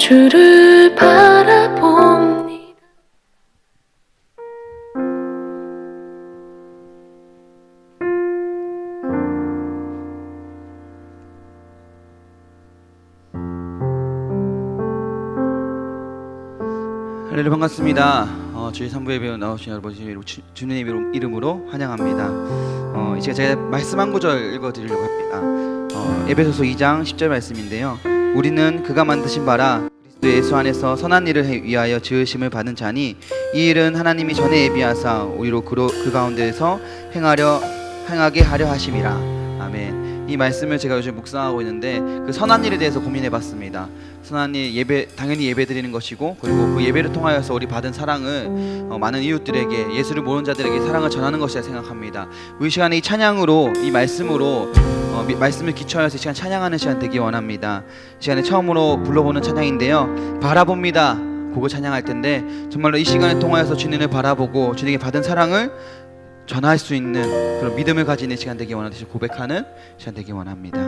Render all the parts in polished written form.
주를 바라봅니다. 할렐루야, 반갑습니다. 주일 3부 예배에 나오신 여러분 주님의 이름으로 환영합니다. 이제 제가 말씀 한 구절 읽어드리려고 합니다. 에베소서 2장 10절 말씀인데요. 우리는 그가 만드신 바라 그리스도 예수 안에서 선한 일을 위하여 지으심을 받은 자니 이 일은 하나님이 전에 예비하사 우리로 그 가운데에서 행하게 하려 하심이라. 아멘. 이 말씀을 제가 요즘 묵상하고 있는데 그 선한 일에 대해서 고민해봤습니다. 선한 일 당연히 예배 드리는 것이고, 그리고 그 예배를 통하여서 우리 받은 사랑을 많은 이웃들에게, 예수를 모르는 자들에게 사랑을 전하는 것이라 생각합니다. 이 시간에 이 찬양으로, 이 말씀으로 말씀을 기초하여서 이 시간 찬양하는 시간 되기 원합니다. 이 시간에 처음으로 불러보는 찬양인데요, 바라봅니다 곡을 찬양할 텐데, 정말로 이 시간을 통하여서 주님을 바라보고 주님에게 받은 사랑을 전할 수 있는 그런 믿음을 가지는 시간 되기 원하듯이 고백하는 시간 되기 원합니다.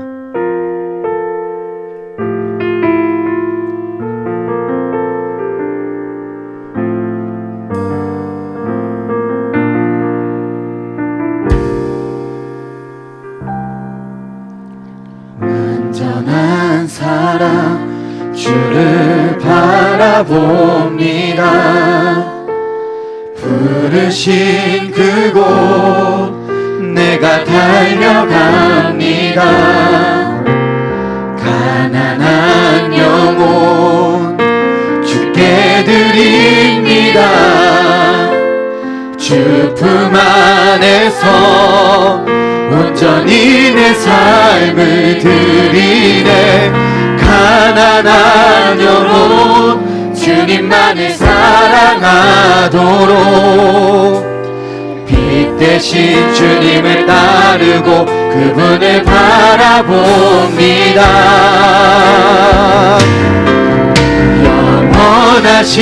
완전한 사랑 주를 바라봅니다. 부르신 그곳 내가 달려갑니다. 가난한 영혼 주께 드립니다. 주 품 안에서 온전히 내 삶을 드리네. 가난한 영혼 주님만을 사랑하도록 빛 대신 주님을 따르고 그분을 바라봅니다. 영원하신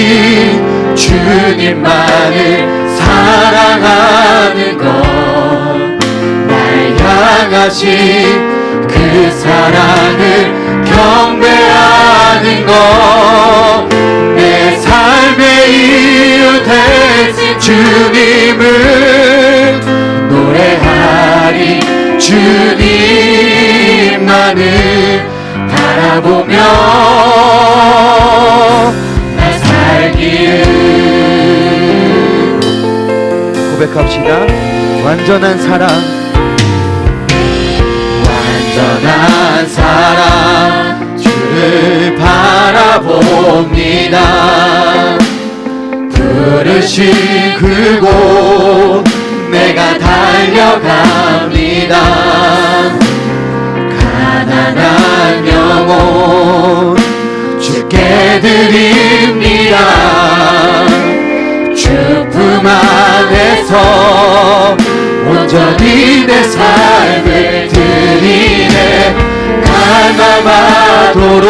주님만을 사랑하는 것, 날 향하신 그 사랑을 경배하는 것, 내 삶의 이유 되신 주님을 노래하리. 주님만을 바라보며 나 살기를. 고백합시다. 완전한 사랑, 완전한 사랑 주를 바라봅니다. 부르신 그곳 내가 달려갑니다. 가난한 영혼 주께 드립니다. 주 품 안에서 온전히 내 삶을 드리네. 가난하도록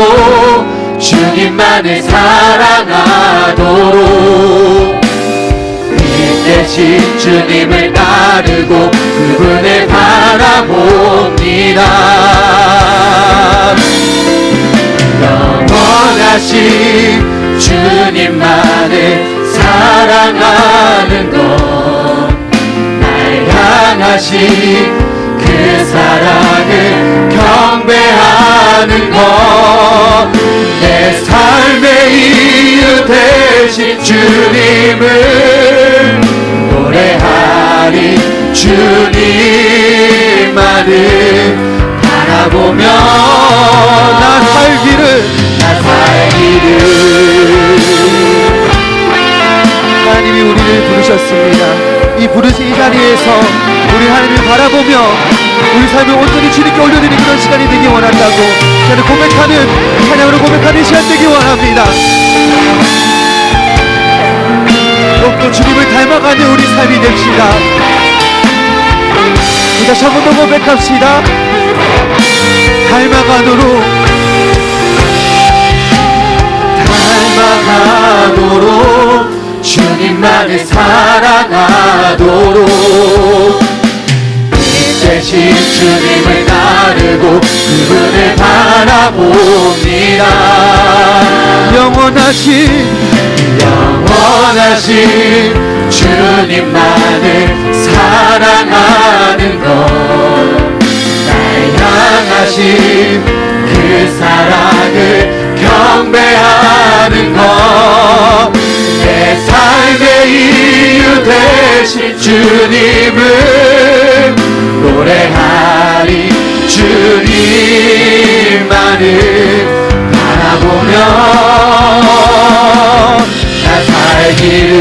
주님만을 사랑하도록 빛 대신 주님을 따르고 그분을 바라봅니다. 영원하신 주님만을 사랑하는 것, 날 향하신 그 사랑을 경배하는 것, 내 삶의 이유 되신 주님을 노래하리. 주님만을 바라보며 나 살기를. 하나님이 우리를 부르셨습니다. 이 부르신 이 자리에서 우리 하나님을 바라보며 우리 삶을 온전히 주님께 올려드리는 그런 시간이 되기 원한다고, 저는 고백하는, 찬양으로 고백하는 시간 되기 원합니다. 더욱더 주님을 닮아가는 우리 삶이 됩시다. 다시 한 번 더 고백합시다. 닮아가도록 주님만을 사랑하도록 빛 대신 주님을 따르고 그분을 바라봅니다. 영원하신 주님만을 사랑하는 것, 날 향하신 그 사랑을 경배하는 것, 내 삶의 이유 되신 주님을 노래하리. 주님만을 바라보며 나 살기를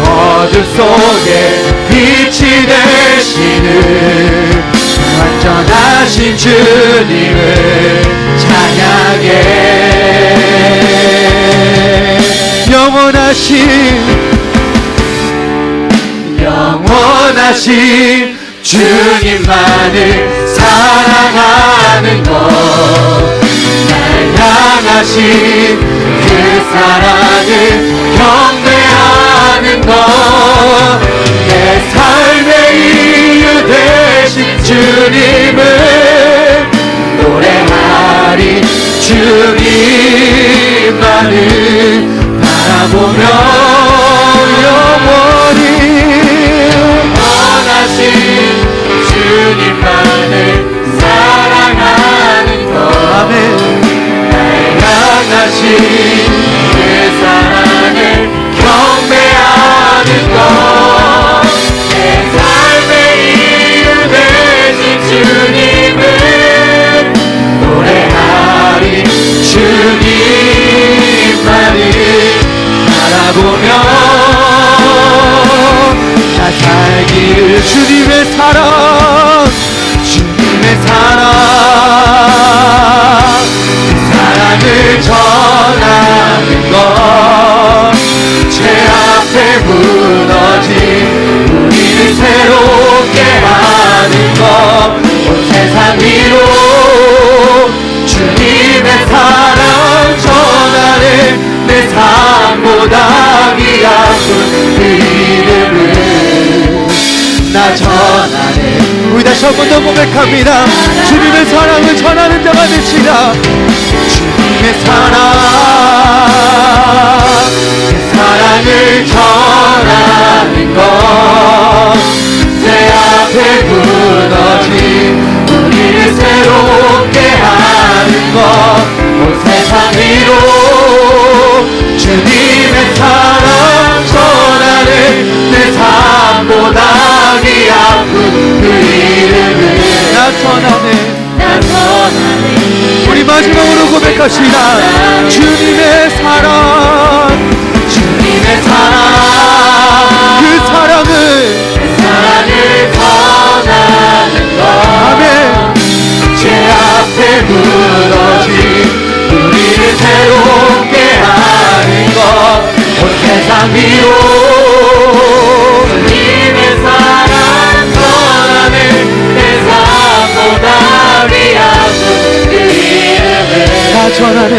어둠 속에 빛이 되시는 완전하신 주님을 찬양해. 영원하신 주님만을 사랑하는 것, 날 향하신 그 사랑을 경배하는 것, 내 삶의 이유 되신 주님을 노래하리. 주님만을 바라보며 영원하신 주님만을 사랑하는 것, 아멘. 날 향하신 그 사랑을 경배하는 것, 내 삶의 이유 되신 주님을 노래하리. 주님만을 바라보며 나 살기를 주님의 사랑, 주님의 사랑, 그 사랑을 전하는 것, 죄 앞에 무너진 우리를 새롭게 하는 것, 온 세상 위로 주님의 사랑 전하는 내 삶보다 귀하신 그 이름을 나 전하네. 우리 다시 한 번 더 고백합니다. 주님의 사랑을 전하는 자가 되시라. 주님의 사랑, 그 사랑을 전하는 것, 내 앞에 무너진 우리를 새롭게 하는 것, 온 세상 위로 주님의 사랑 전하는 내 삶보다 귀하군 그 이름을 나 전하네. 우리 마지막으로 고백합시다. 주님의 사랑, 주님의 사랑, 그 사랑을 전하는 것, 아멘. 죄 앞에 무너진 우리를 새롭게 하는 것, 온 세상 위로 주님의 사랑 전하는 내 삶보다 귀하신 그 이름을 나 전하네.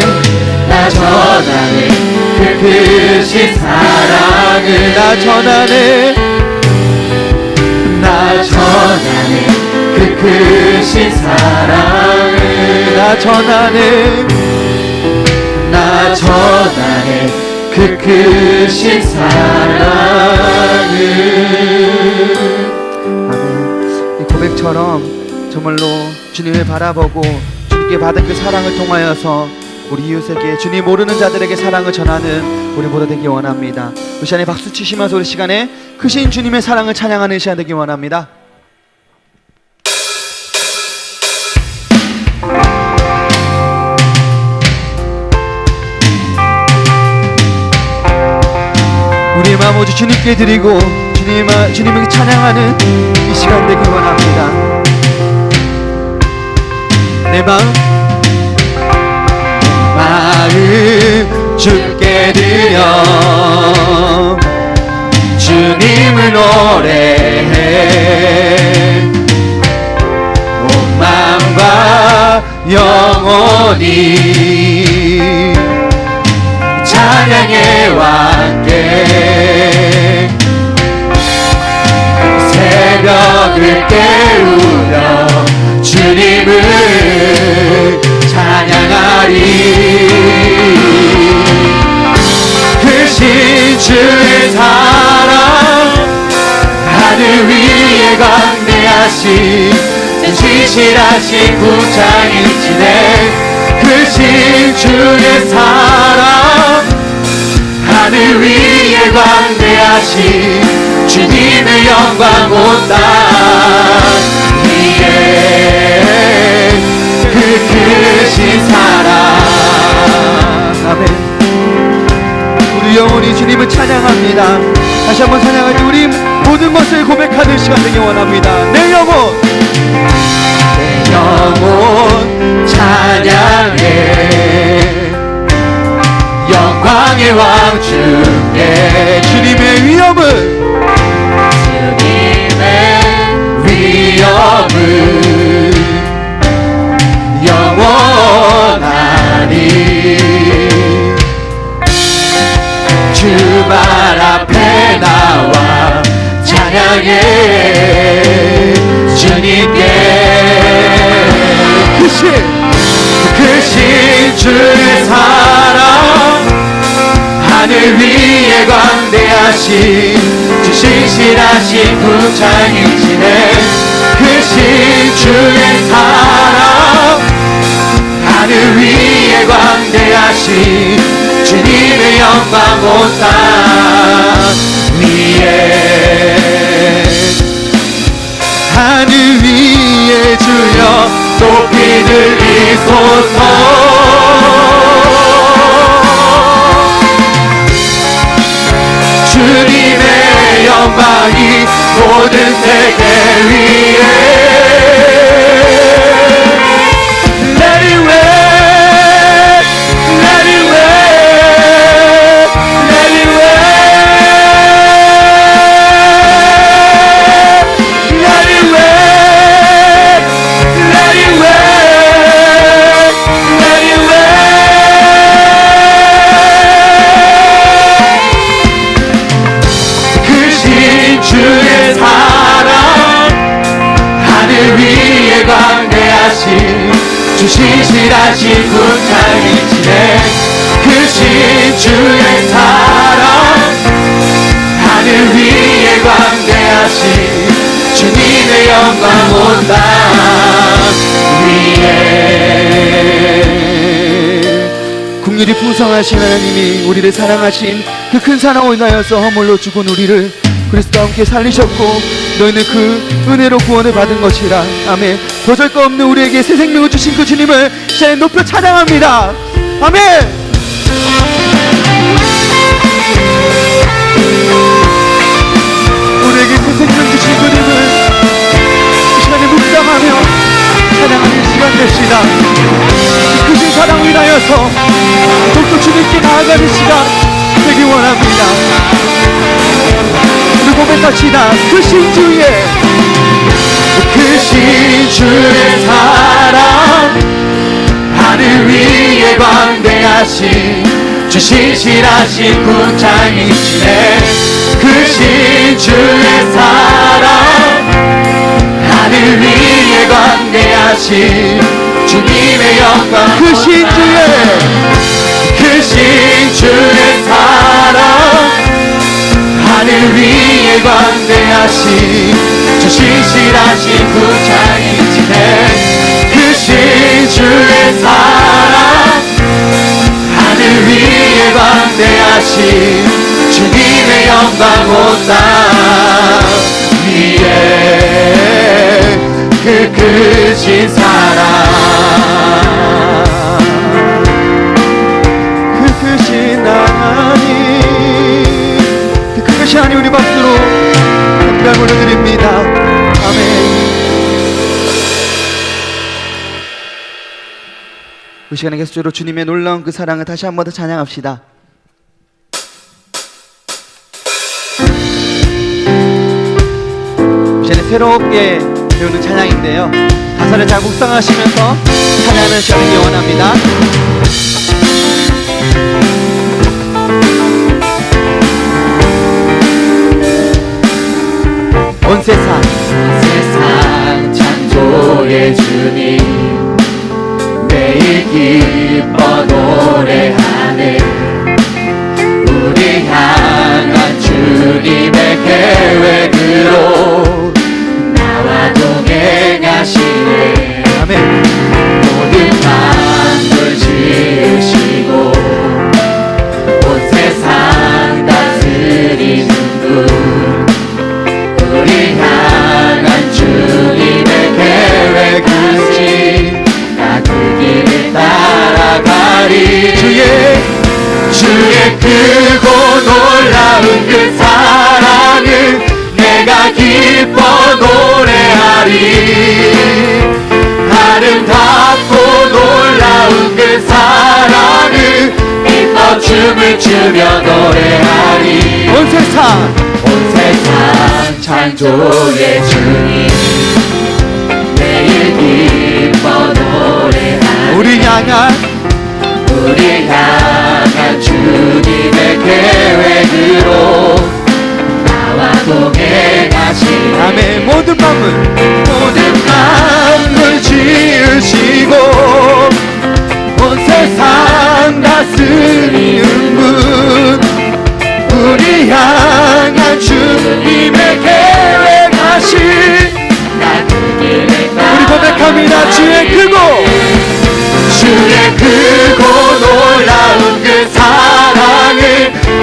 그 크신 사랑을 나 전하네. 그 크신 사랑을 나 전하네. 그 크신 사랑을. 아멘. 이 고백처럼 정말로 주님을 바라보고 주님께 받은 그 사랑을 통하여서 우리 이웃에게 주님 모르는 자들에게 사랑을 전하는 우리 모두 되기 원합니다. 이 시간에 박수 치시면서 우리 시간에 크신 주님의 사랑을 찬양하는 시간 되기 원합니다. 우리의 마음 오직 주님께 드리고 주님을 찬양하는 이 시간 되기 원합니다. 내 마음 주께 드려 주님을 노래해. 온 마음과 영원히 찬양해 왔게. 새벽을 깨우며 주님을 찬양하리. 크신 주의 사랑 하늘 위에 광대하신 진실하신 구장이시네 크신 주의 사랑 하늘 위에 광대하신 주님의 영광 온 땅 위에 그 크신 사랑 아멘. 우리 영혼이 주님을 찬양합니다. 다시 한번 찬양할 때 우리 모든 것을 고백하는 시간 되기 원합니다. 내 영혼 찬양해 영광의 왕 주께 주님의 위엄은 영원하니 주말 앞에 나와 찬양해 주님께 크신 주의 사랑 하늘 위에 광대하신 주 신실하신 구장이시네 크신 주의 사랑 하늘 위에 광대하신 주님의 영광 온 땅 위에 하늘 위에 주여 높이 들리소서 주님의 영광이 모든 세계 위에 Let it rain, let it rain, let it rain, let it rain, let it rain, let it rain. 크신 주의 사랑 하늘 위에 광대하신 주 신실하신 구장이시네 크신 주의 사랑 하늘 위에 광대하신 주님의 영광 온 땅 위에 국률이 풍성하신 하나님이 우리를 사랑하신 그 큰 사랑을 인하여서 허물로 죽은 우리를 그리스도와 함께 살리셨고 너희는 그 은혜로 구원을 받은 것이라 아멘. 보잘것 없는 우리에게 새 생명을 주신 그 주님을 시간에 높여 찬양합니다. 아멘. 우리에게 새 생명 주신 그님을 이 시간에 묵상하며 찬양하는 시간 됩시다. 그 크신 사랑을 인하여서 더욱더 주님께 나아가는 시간 되기 원합니다. 우리 고백합시다. 크신 주의 사랑 하늘 위에 광대하신 주 신실하신 구장이시네 크신 주의 사랑 하늘 위에 광대하신 주님의 영광 크신 주의 사랑 하늘 위에 광대하신 주 신실하신 구장이시네 크신 주의 사랑 하늘 위에 광대하신 주님의 영광 온 땅 위에 그 크신 사랑 그 크신 하나님 그 크신 하나님 우리 박수로 감사를 올려드립니다. 아멘. 이 시간에 계속적으로 주님의 놀라운 그 사랑을 다시 한 번 더 찬양합시다. 이 시간에 새롭게 배우는 찬양인데요 가사를 잘 묵상하시면서 찬양하는 시간을 원합니다. 온 세상 창조의 주님 매일 기뻐 노래하네 우리 아름답고 놀라운 그 사랑을 기뻐 춤을 추며 노래하리. 온 세상 창조의 주님 매일 기뻐 노래하리. 우리 향한 주님의 계획으로 나와 동행하시네. 아멘. 모든 마음을 지으시고 온 세상 다스리는 분, 우리 향한 주님의 계획하신 우리 고백합니다. 주의 크고 놀라운 그 사랑을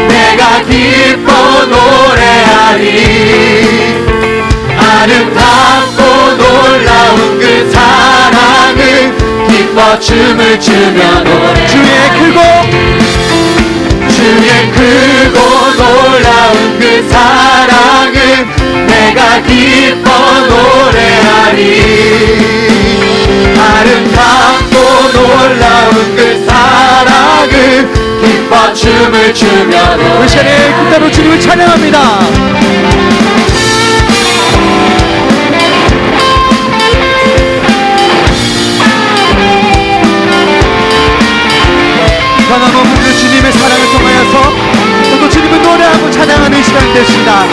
내가 기뻐 노래하리. 아름답고 놀라운 그 사랑을 기뻐 춤을 추며 노래. 주의 크고 놀라운 그 사랑을 내가 기뻐 노래하리. 아름답고 놀라운 그 사랑을 기뻐 춤을 추며 노래. 우리 시간에 그대로 주님을 찬양합니다. 변함없는 그 주님의 사랑을 통하여서 또 주님을 노래하고 찬양하는 시간이 되시다.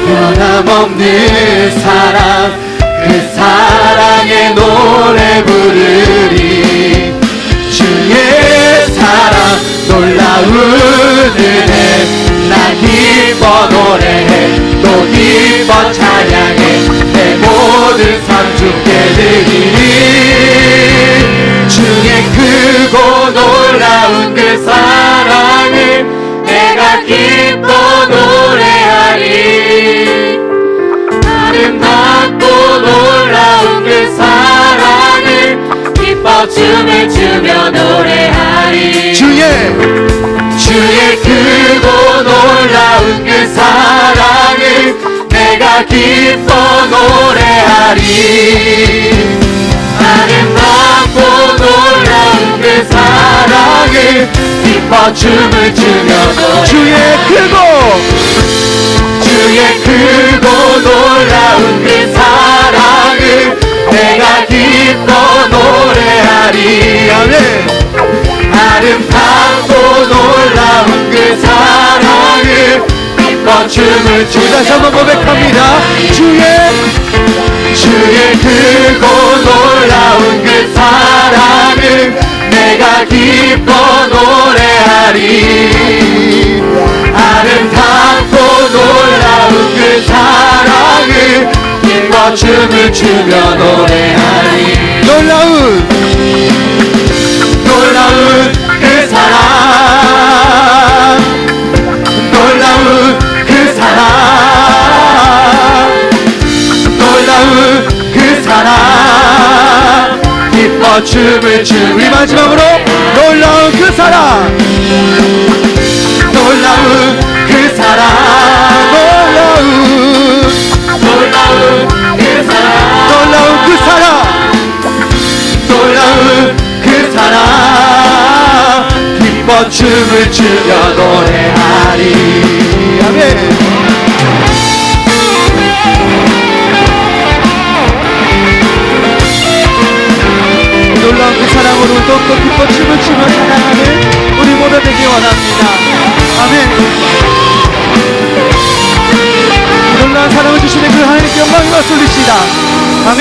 변함없는 사랑, 그 사랑의 노래 부르리. 주의 사랑 놀라운 은혜 나 기뻐 노래해 또 기뻐 찬양해 내 모든 삶 주께 드리리. 주의 크고 놀라운 그 사랑을 내가 기뻐 노래하리. 아름답고 놀라운 그 사랑을 기뻐 춤을 추며 노래하리. 주의 크고 놀라운 그 사랑을 내가 기뻐 노래하리. 아름답고 놀라운 그 사랑을 기뻐 춤을 추며 노래. 주의 크고 놀라운 그 사랑을 내가 기뻐 노래하리. 아멘. 아름답고 놀라운 그 사랑을 기뻐 춤을 추며 다시 한번 고백합니다. 주의 크고 놀라운 그 사랑을 내가 기뻐 노래하리. 아름답고 놀라운 그 사랑을 기뻐 춤을 추며 노래하리. 놀라운 그 사랑, 놀라운 그 사랑, 놀라운 그 사랑 기뻐 춤을 추며. 우리 마지막으로 놀라운 그 사랑, 놀라운 그 사랑, 놀라운 그 사랑, 놀라운 그 사랑, 놀라운 그 사랑 기뻐 춤을 추며 노래하리. 아멘. 놀라운 그 사랑으로 더욱더 기뻐 춤을 추며 찬양하는 우리 모두 되기 원합니다. 아멘. 놀라운 사랑을 주시는 그 하나님께 영광을 올리시다. 아멘.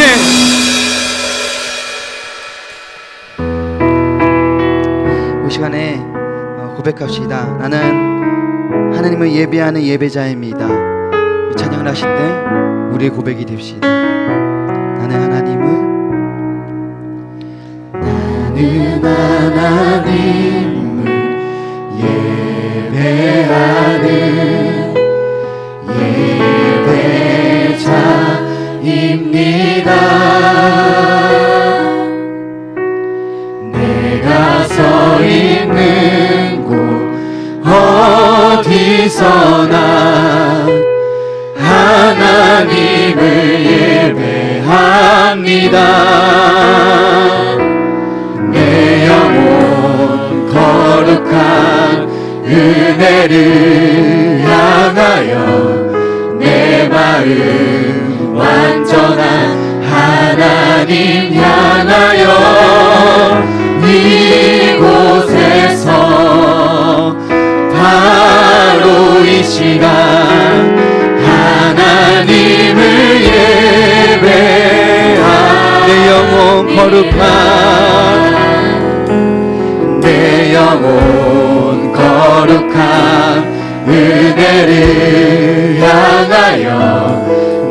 이 시간에 고백합시다. 나는 하나님을 예배하는 예배자입니다. 찬양을 하실 때 우리의 고백이 됩시다. 나는 하나님을 예배하는 예배자입니다. 내가 서 있는 곳 어디서나 합니다. 내 영혼 거룩한 은혜를 향하여 내 마음 완전한 하나님 향하여 이곳에서 바로 이 시간 하나님을 예배하 내 영혼 거룩한 내 영혼 거룩한 은혜를 향하여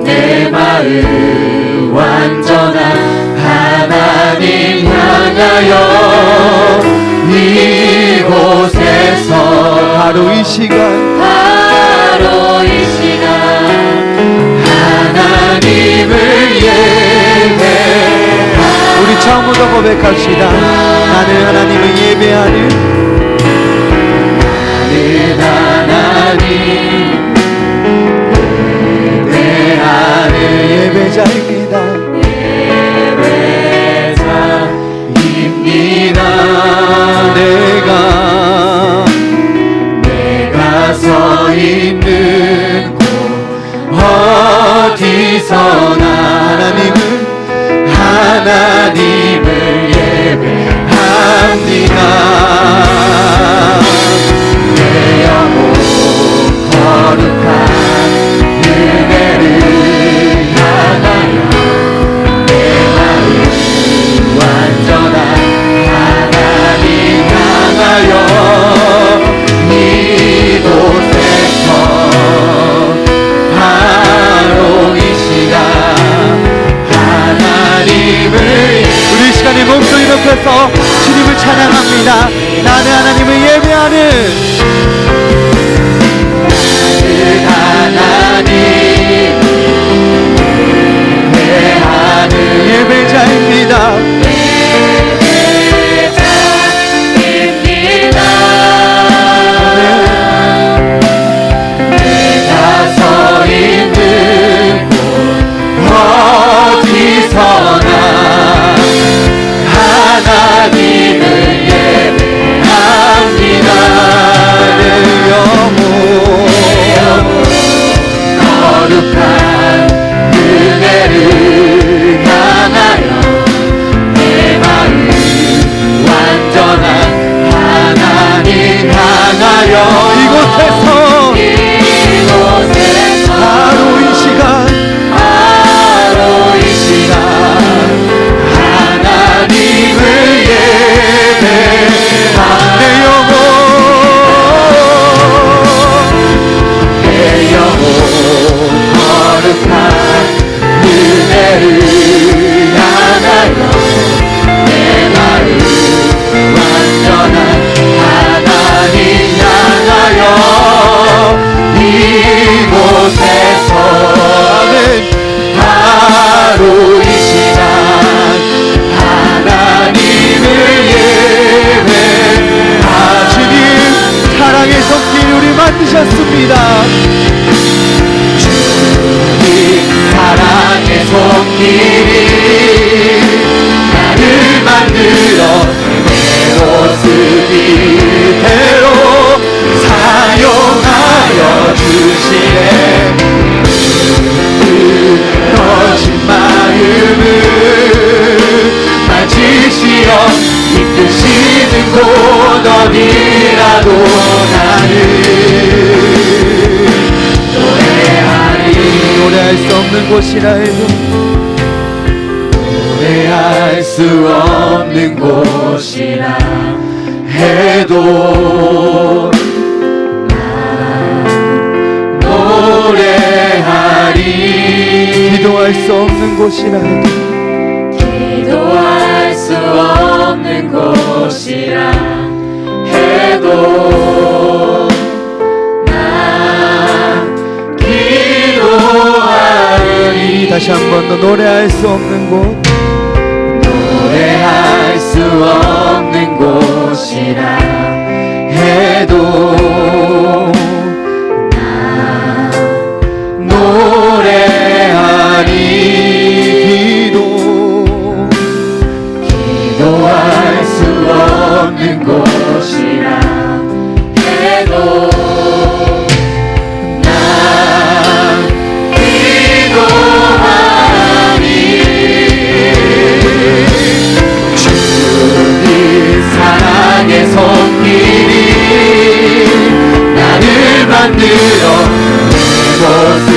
내 마음 완전한 하나님 향하여 이곳에서 바로 이 시간 바로 이 시간 하나님을 예배하 우리 처음부터 고백합시다. 나는 하나님을 예배하는 하나님 예배하는 예배자입니다. 예배자입니다. 내가 서 있는 곳 어디서나 하나님을 예배합니다. 내 영혼 거룩한 은혜를 향하여 내 마음 완전한 하나님 향하여 이곳에서 바로 이 시간 하나님을 우리 이 시간에 목소리 높여서 주님을 찬양합니다. 나는 하나님을 예배하는 하나님 예배하는 예배자입니다. 내가 서 있는 곳 어디서나 하나님을 예배합니다. 내 영혼 거룩한 은혜를 향하여 내 마음 완전한 하나님 향하여 이곳에서 바로 이 시간 하나님을 예배하는 내 영혼 거룩한 은혜를 향하여 내 마음 완전한 하나님 향하여 이곳에서 바로 이 시간 하나님을 예배하 주님 사랑의 손길 우리 만드셨습니다. 주님 사랑의 손길이 나를 만들어 내 모습 이대로 사용하여 주시네. 끊어진 마음을 만지시어 이끄시는 곳 어디라도 나를 노래할 수 없는 곳이라 해도 노래할 수 없는 곳이라 해도 난 노래하리. 기도할 수 없는 곳이라 해도 기도할 수 없는 곳이라 해도 난 기도하리. 다시 한 번 더 노래할 수 없는 곳 노래할 수 없는 곳이라 해도 난 노래하리. 기도 없는 곳이라 해도 난 기도하니 주님 사랑의 손길이 나를 만들어 내 모습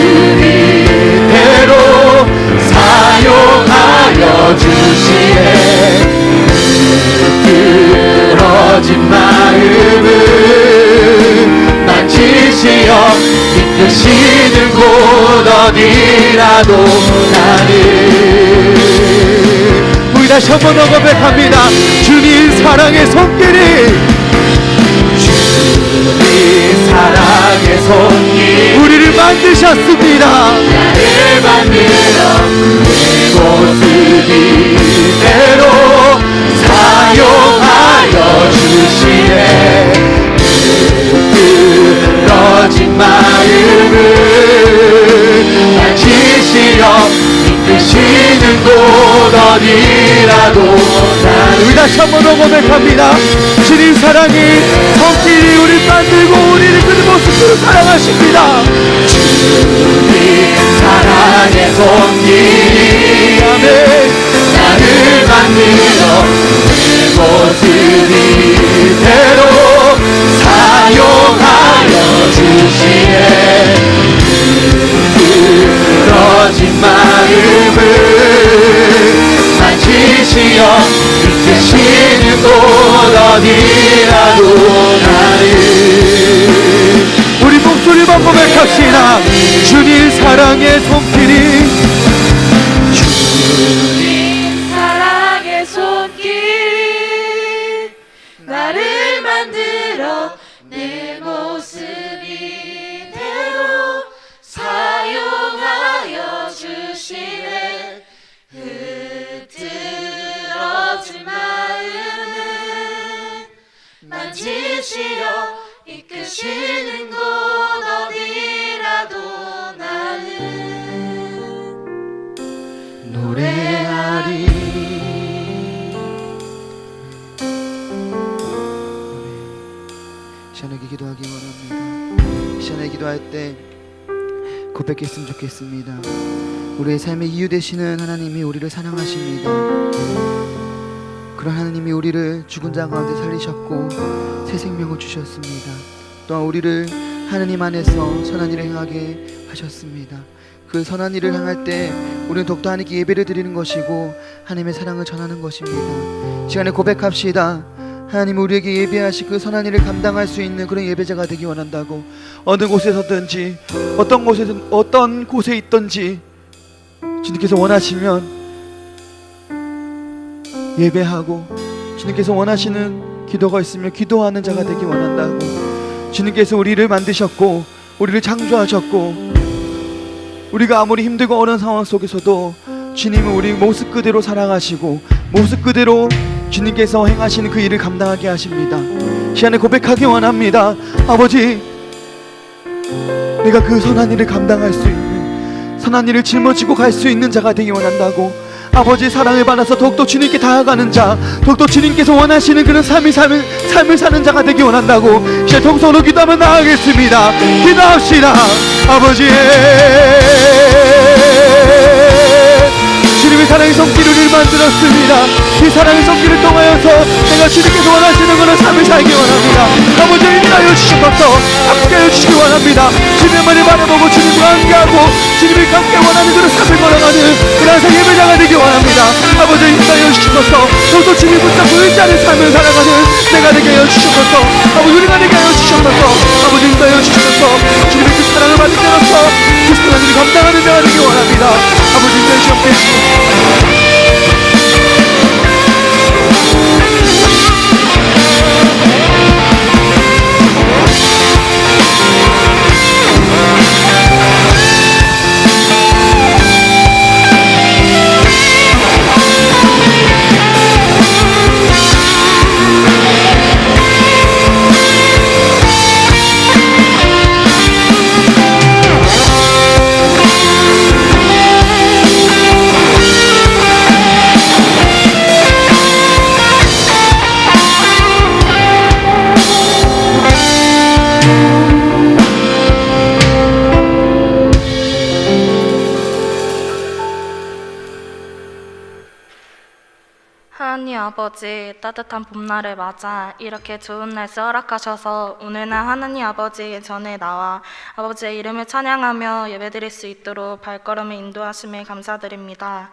이대로 사용하여 주시네. 늘어진 마음을 만지시어 이끄시는 곳 어디라도 나를. 우리 다시 한번 더 고백합니다. 주님 사랑의 손길이, 주님 사랑의 손길 우리를 만드셨습니다. 나를 만들어 내 모습 이대로 사용하여 주시네. 늘어진 마음을 만지시어 이끄시는 곳 어디라도 나를. 우리 다시 한번 더 고백합니다. 주님 사랑이 손길이 우리를 만들고 우리를 그 모습으로 사랑하십니다. 주님 사랑의 손길이 나를 만들어 내 모습 이대로 사용하여 주시네. 늘어진 마음을 만지시어 이끄시는 곳 어디라도 나를. 우리 목소리만 고백합시다. 주님 사랑의 손길이, 주님 사랑의 손길이 나를 만들어 내 모습 이대로 사용하여 주시네. 흐트러진 마음을 만지시어 이끄시는 곳 어디라도 나는 노래하리. 시간에 기도하기 원합니다. 시간에 기도할 때 고백했으면 좋겠습니다. 우리의 삶의 이유 되시는 하나님이 우리를 사랑하십니다. 그런 하나님이 우리를 죽은 자 가운데 살리셨고 새 생명을 주셨습니다. 또한 우리를 하나님 안에서 선한 일을 행하게 하셨습니다. 그 선한 일을 행할 때 우리는 더욱더 하나님께 예배를 드리는 것이고 하나님의 사랑을 전하는 것입니다. 시간에 고백합시다. 하나님 우리에게 예배하시 그 선한 일을 감당할 수 있는 그런 예배자가 되기 원한다고. 어느 곳에서든지 어떤 곳에 있든지 주님께서 원하시면 예배하고, 주님께서 원하시는 기도가 있으면 기도하는 자가 되기 원한다고. 주님께서 우리를 만드셨고 우리를 창조하셨고, 우리가 아무리 힘들고 어려운 상황 속에서도 주님은 우리 모습 그대로 사랑하시고 모습 그대로 주님께서 행하시는 그 일을 감당하게 하십니다. 시간에 고백하기 원합니다. 아버지, 내가 그 선한 일을 감당할 수 있는, 선한 일을 짊어지고 갈 수 있는 자가 되기 원한다고. 아버지의 사랑을 받아서 더욱더 주님께 다가가는 자, 더욱더 주님께서 원하시는 그런 삶을 사는 자가 되기 원한다고. 이제 동서로 기도하며 나아가겠습니다. 기도합시다. 아버지, 주님의 사랑의 손길을 우리를 만들었습니다. 이 사랑의 손길을 통하여서 내가 주님께서 원하시는 그런 삶을 살기 원합니다. 아버지, 인도하여 주셔서 함께하여 주시기 원합니다. 주님의 말을 바라보고 주님과 함께하고 주님이 함께 원하는 그런 삶을 걸어가는 그런 예배자가 되기 원합니다. 아버지, 인도하여 주셔서 더욱더 주님 붙잡고 의지하는 삶을 살아가는 내가 되게 하여 주셔서, 아버지 우리가 되게 하여 주셔서, 아버지 인도하여 주셔서 주님의 그 사랑을 받은 자로서 그 사랑을 감당하는 자가 되기 원합니다. 아버지 인도하여 주옵소서. 아버지, 따뜻한 봄날을 맞아 이렇게 좋은 날씨 허락하셔서 오늘날 하나님 아버지 전에 나와 아버지의 이름을 찬양하며 예배드릴 수 있도록 발걸음을 인도하심에 감사드립니다.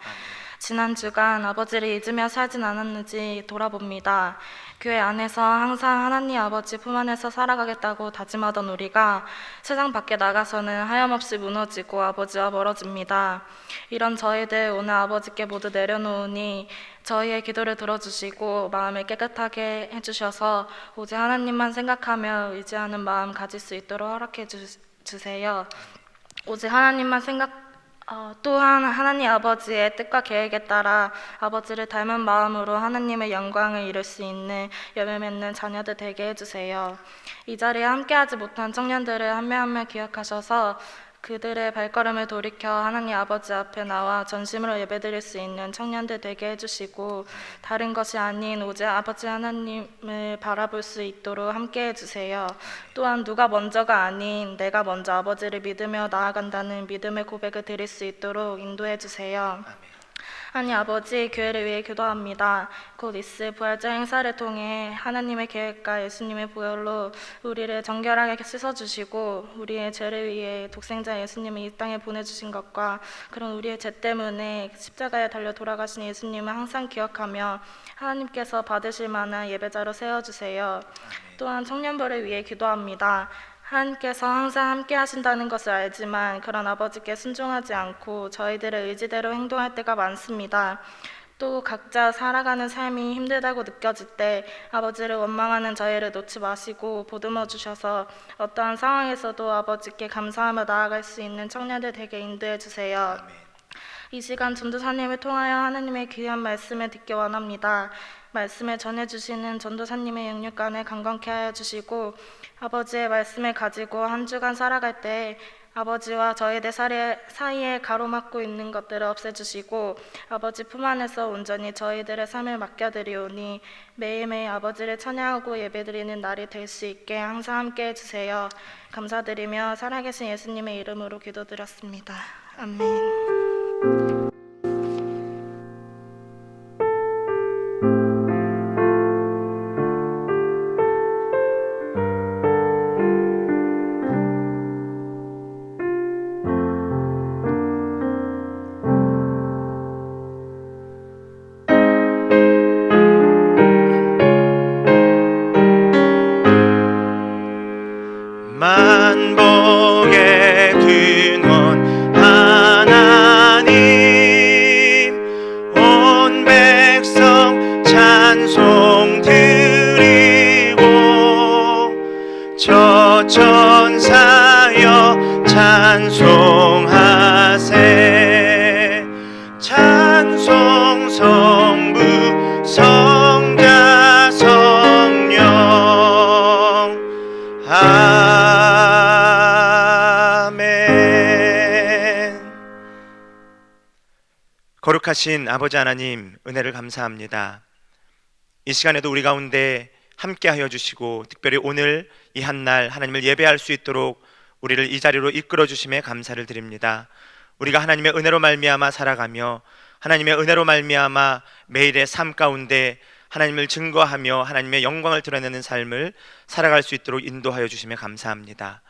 지난 주간 아버지를 잊으며 살진 않았는지 돌아봅니다. 교회 안에서 항상 하나님 아버지 품 안에서 살아가겠다고 다짐하던 우리가 세상 밖에 나가서는 하염없이 무너지고 아버지와 멀어집니다. 이런 저희들 오늘 아버지께 모두 내려놓으니 저희의 기도를 들어주시고 마음을 깨끗하게 해주셔서 오직 하나님만 생각하며 의지하는 마음 가질 수 있도록 허락해 주세요. 오직 하나님만 또한 하나님 아버지의 뜻과 계획에 따라 아버지를 닮은 마음으로 하나님의 영광을 이룰 수 있는 열매 맺는 자녀들 되게 해주세요. 이 자리에 함께하지 못한 청년들을 한 명 한 명 기억하셔서 그들의 발걸음을 돌이켜 하나님 아버지 앞에 나와 전심으로 예배드릴 수 있는 청년들 되게 해주시고 다른 것이 아닌 오직 아버지 하나님을 바라볼 수 있도록 함께 해주세요. 또한 누가 먼저가 아닌 내가 먼저 아버지를 믿으며 나아간다는 믿음의 고백을 드릴 수 있도록 인도해 주세요. 하나님 아버지, 교회를 위해 기도합니다. 곧 있을 부활절 행사를 통해 하나님의 계획과 예수님의 보혈로 우리를 정결하게 씻어주시고 우리의 죄를 위해 독생자 예수님을 이 땅에 보내주신 것과 그런 우리의 죄 때문에 십자가에 달려 돌아가신 예수님을 항상 기억하며 하나님께서 받으실 만한 예배자로 세워주세요. 또한 청년부를 위해 기도합니다. 하나님께서 항상 함께 하신다는 것을 알지만 그런 아버지께 순종하지 않고 저희들의 의지대로 행동할 때가 많습니다. 또 각자 살아가는 삶이 힘들다고 느껴질 때 아버지를 원망하는 저희를 놓지 마시고 보듬어 주셔서 어떠한 상황에서도 아버지께 감사하며 나아갈 수 있는 청년들 되게 인도해 주세요. 이 시간 전도사님을 통하여 하나님의 귀한 말씀을 듣기 원합니다. 말씀을 전해주시는 전도사님의 영육간을 강건케 하여 주시고 아버지의 말씀을 가지고 한 주간 살아갈 때 아버지와 저희들 사이에 가로막고 있는 것들을 없애주시고 아버지 품 안에서 온전히 저희들의 삶을 맡겨드리오니 매일매일 아버지를 찬양하고 예배드리는 날이 될 수 있게 항상 함께 해주세요. 감사드리며 살아계신 예수님의 이름으로 기도드렸습니다. 아멘. 만복의 근원 하나님 온 백성 찬송 드리고 저 천사여 찬송하세 찬송 성부 성자 성령 아멘. 거룩하신 아버지 하나님, 은혜를 감사합니다. 이 시간에도 우리 가운데 함께하여 주시고 특별히 오늘 이 한날 하나님을 예배할 수 있도록 우리를 이 자리로 이끌어 주심에 감사를 드립니다. 우리가 하나님의 은혜로 말미암아 살아가며 하나님의 은혜로 말미암아 매일의 삶 가운데 하나님을 증거하며 하나님의 영광을 드러내는 삶을 살아갈 수 있도록 인도하여 주심에 감사합니다.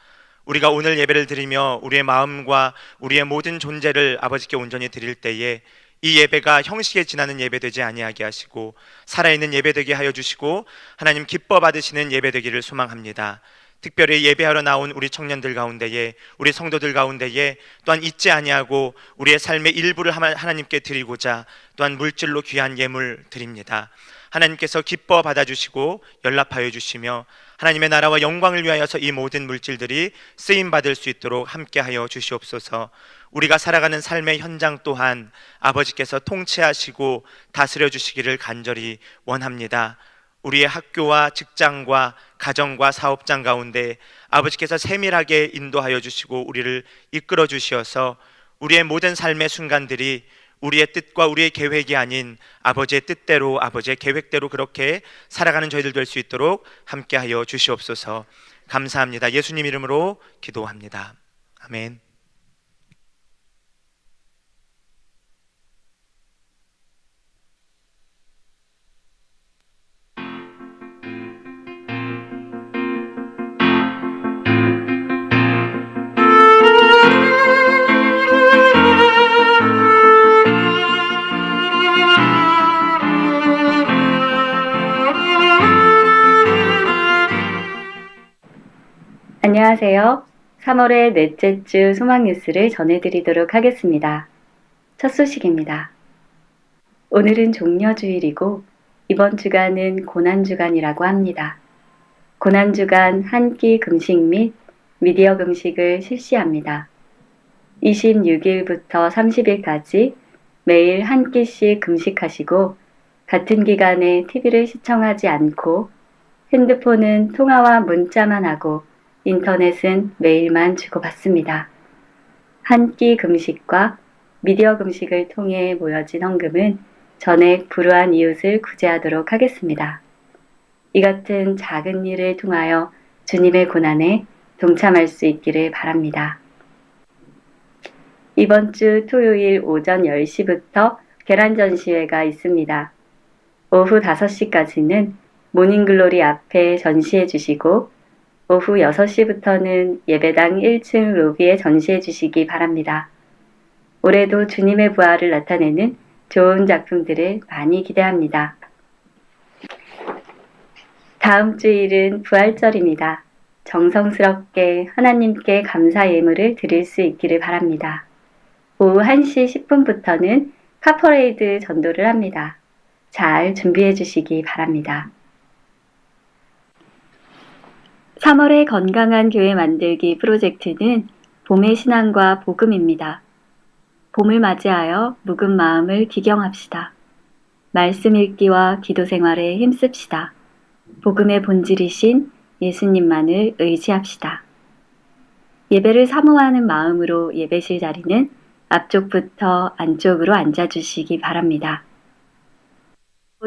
우리가 오늘 예배를 드리며 우리의 마음과 우리의 모든 존재를 아버지께 온전히 드릴 때에 이 예배가 형식에 지나는 예배 되지 아니하게 하시고 살아있는 예배 되게 하여 주시고 하나님 기뻐 받으시는 예배 되기를 소망합니다. 특별히 예배하러 나온 우리 청년들 가운데에 우리 성도들 가운데에 또한 잊지 아니하고 우리의 삶의 일부를 하나님께 드리고자 또한 물질로 귀한 예물 드립니다. 하나님께서 기뻐 받아주시고 연락하여 주시며 하나님의 나라와 영광을 위하여서 이 모든 물질들이 쓰임받을 수 있도록 함께하여 주시옵소서. 우리가 살아가는 삶의 현장 또한 아버지께서 통치하시고 다스려 주시기를 간절히 원합니다. 우리의 학교와 직장과 가정과 사업장 가운데 아버지께서 세밀하게 인도하여 주시고 우리를 이끌어 주시어서 우리의 모든 삶의 순간들이 우리의 뜻과 우리의 계획이 아닌 아버지의 뜻대로 아버지의 계획대로 그렇게 살아가는 저희들 될 수 있도록 함께하여 주시옵소서. 감사합니다. 예수님 이름으로 기도합니다. 아멘. 안녕하세요. 3월의 넷째 주 소망 뉴스를 전해드리도록 하겠습니다. 첫 소식입니다. 오늘은 종려주일이고 이번 주간은 고난주간이라고 합니다. 고난주간 한 끼 금식 및 미디어 금식을 실시합니다. 26일부터 30일까지 매일 한 끼씩 금식하시고 같은 기간에 TV를 시청하지 않고 핸드폰은 통화와 문자만 하고 인터넷은 메일만 주고받습니다. 한 끼 금식과 미디어 금식을 통해 모여진 헌금은 전액 불우한 이웃을 구제하도록 하겠습니다. 이 같은 작은 일을 통하여 주님의 고난에 동참할 수 있기를 바랍니다. 이번 주 토요일 오전 10시부터 계란 전시회가 있습니다. 오후 5시까지는 모닝글로리 앞에 전시해 주시고 오후 6시부터는 예배당 1층 로비에 전시해 주시기 바랍니다. 올해도 주님의 부활을 나타내는 좋은 작품들을 많이 기대합니다. 다음 주일은 부활절입니다. 정성스럽게 하나님께 감사 예물을 드릴 수 있기를 바랍니다. 오후 1시 10분부터는 카퍼레이드 전도를 합니다. 잘 준비해 주시기 바랍니다. 3월의 건강한 교회 만들기 프로젝트는 봄의 신앙과 복음입니다. 봄을 맞이하여 묵은 마음을 기경합시다. 말씀 읽기와 기도 생활에 힘씁시다. 복음의 본질이신 예수님만을 의지합시다. 예배를 사모하는 마음으로 예배실 자리는 앞쪽부터 안쪽으로 앉아주시기 바랍니다.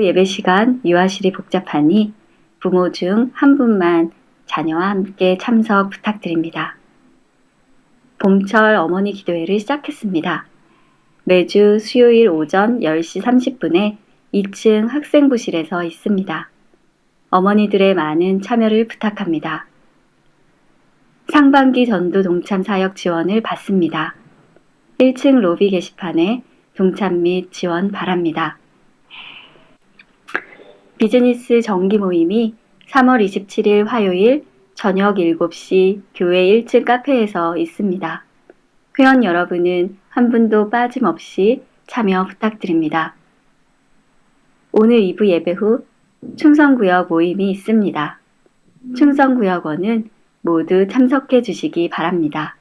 예배 시간 유아실이 복잡하니 부모 중 한 분만 자녀와 함께 참석 부탁드립니다. 봄철 어머니 기도회를 시작했습니다. 매주 수요일 오전 10시 30분에 2층 학생부실에서 있습니다. 어머니들의 많은 참여를 부탁합니다. 상반기 전도 동참 사역 지원을 받습니다. 1층 로비 게시판에 동참 및 지원 바랍니다. 비즈니스 정기 모임이 3월 27일 화요일 저녁 7시 교회 1층 카페에서 있습니다. 회원 여러분은 한 분도 빠짐없이 참여 부탁드립니다. 오늘 2부 예배 후 충성구역 모임이 있습니다. 충성구역원은 모두 참석해 주시기 바랍니다.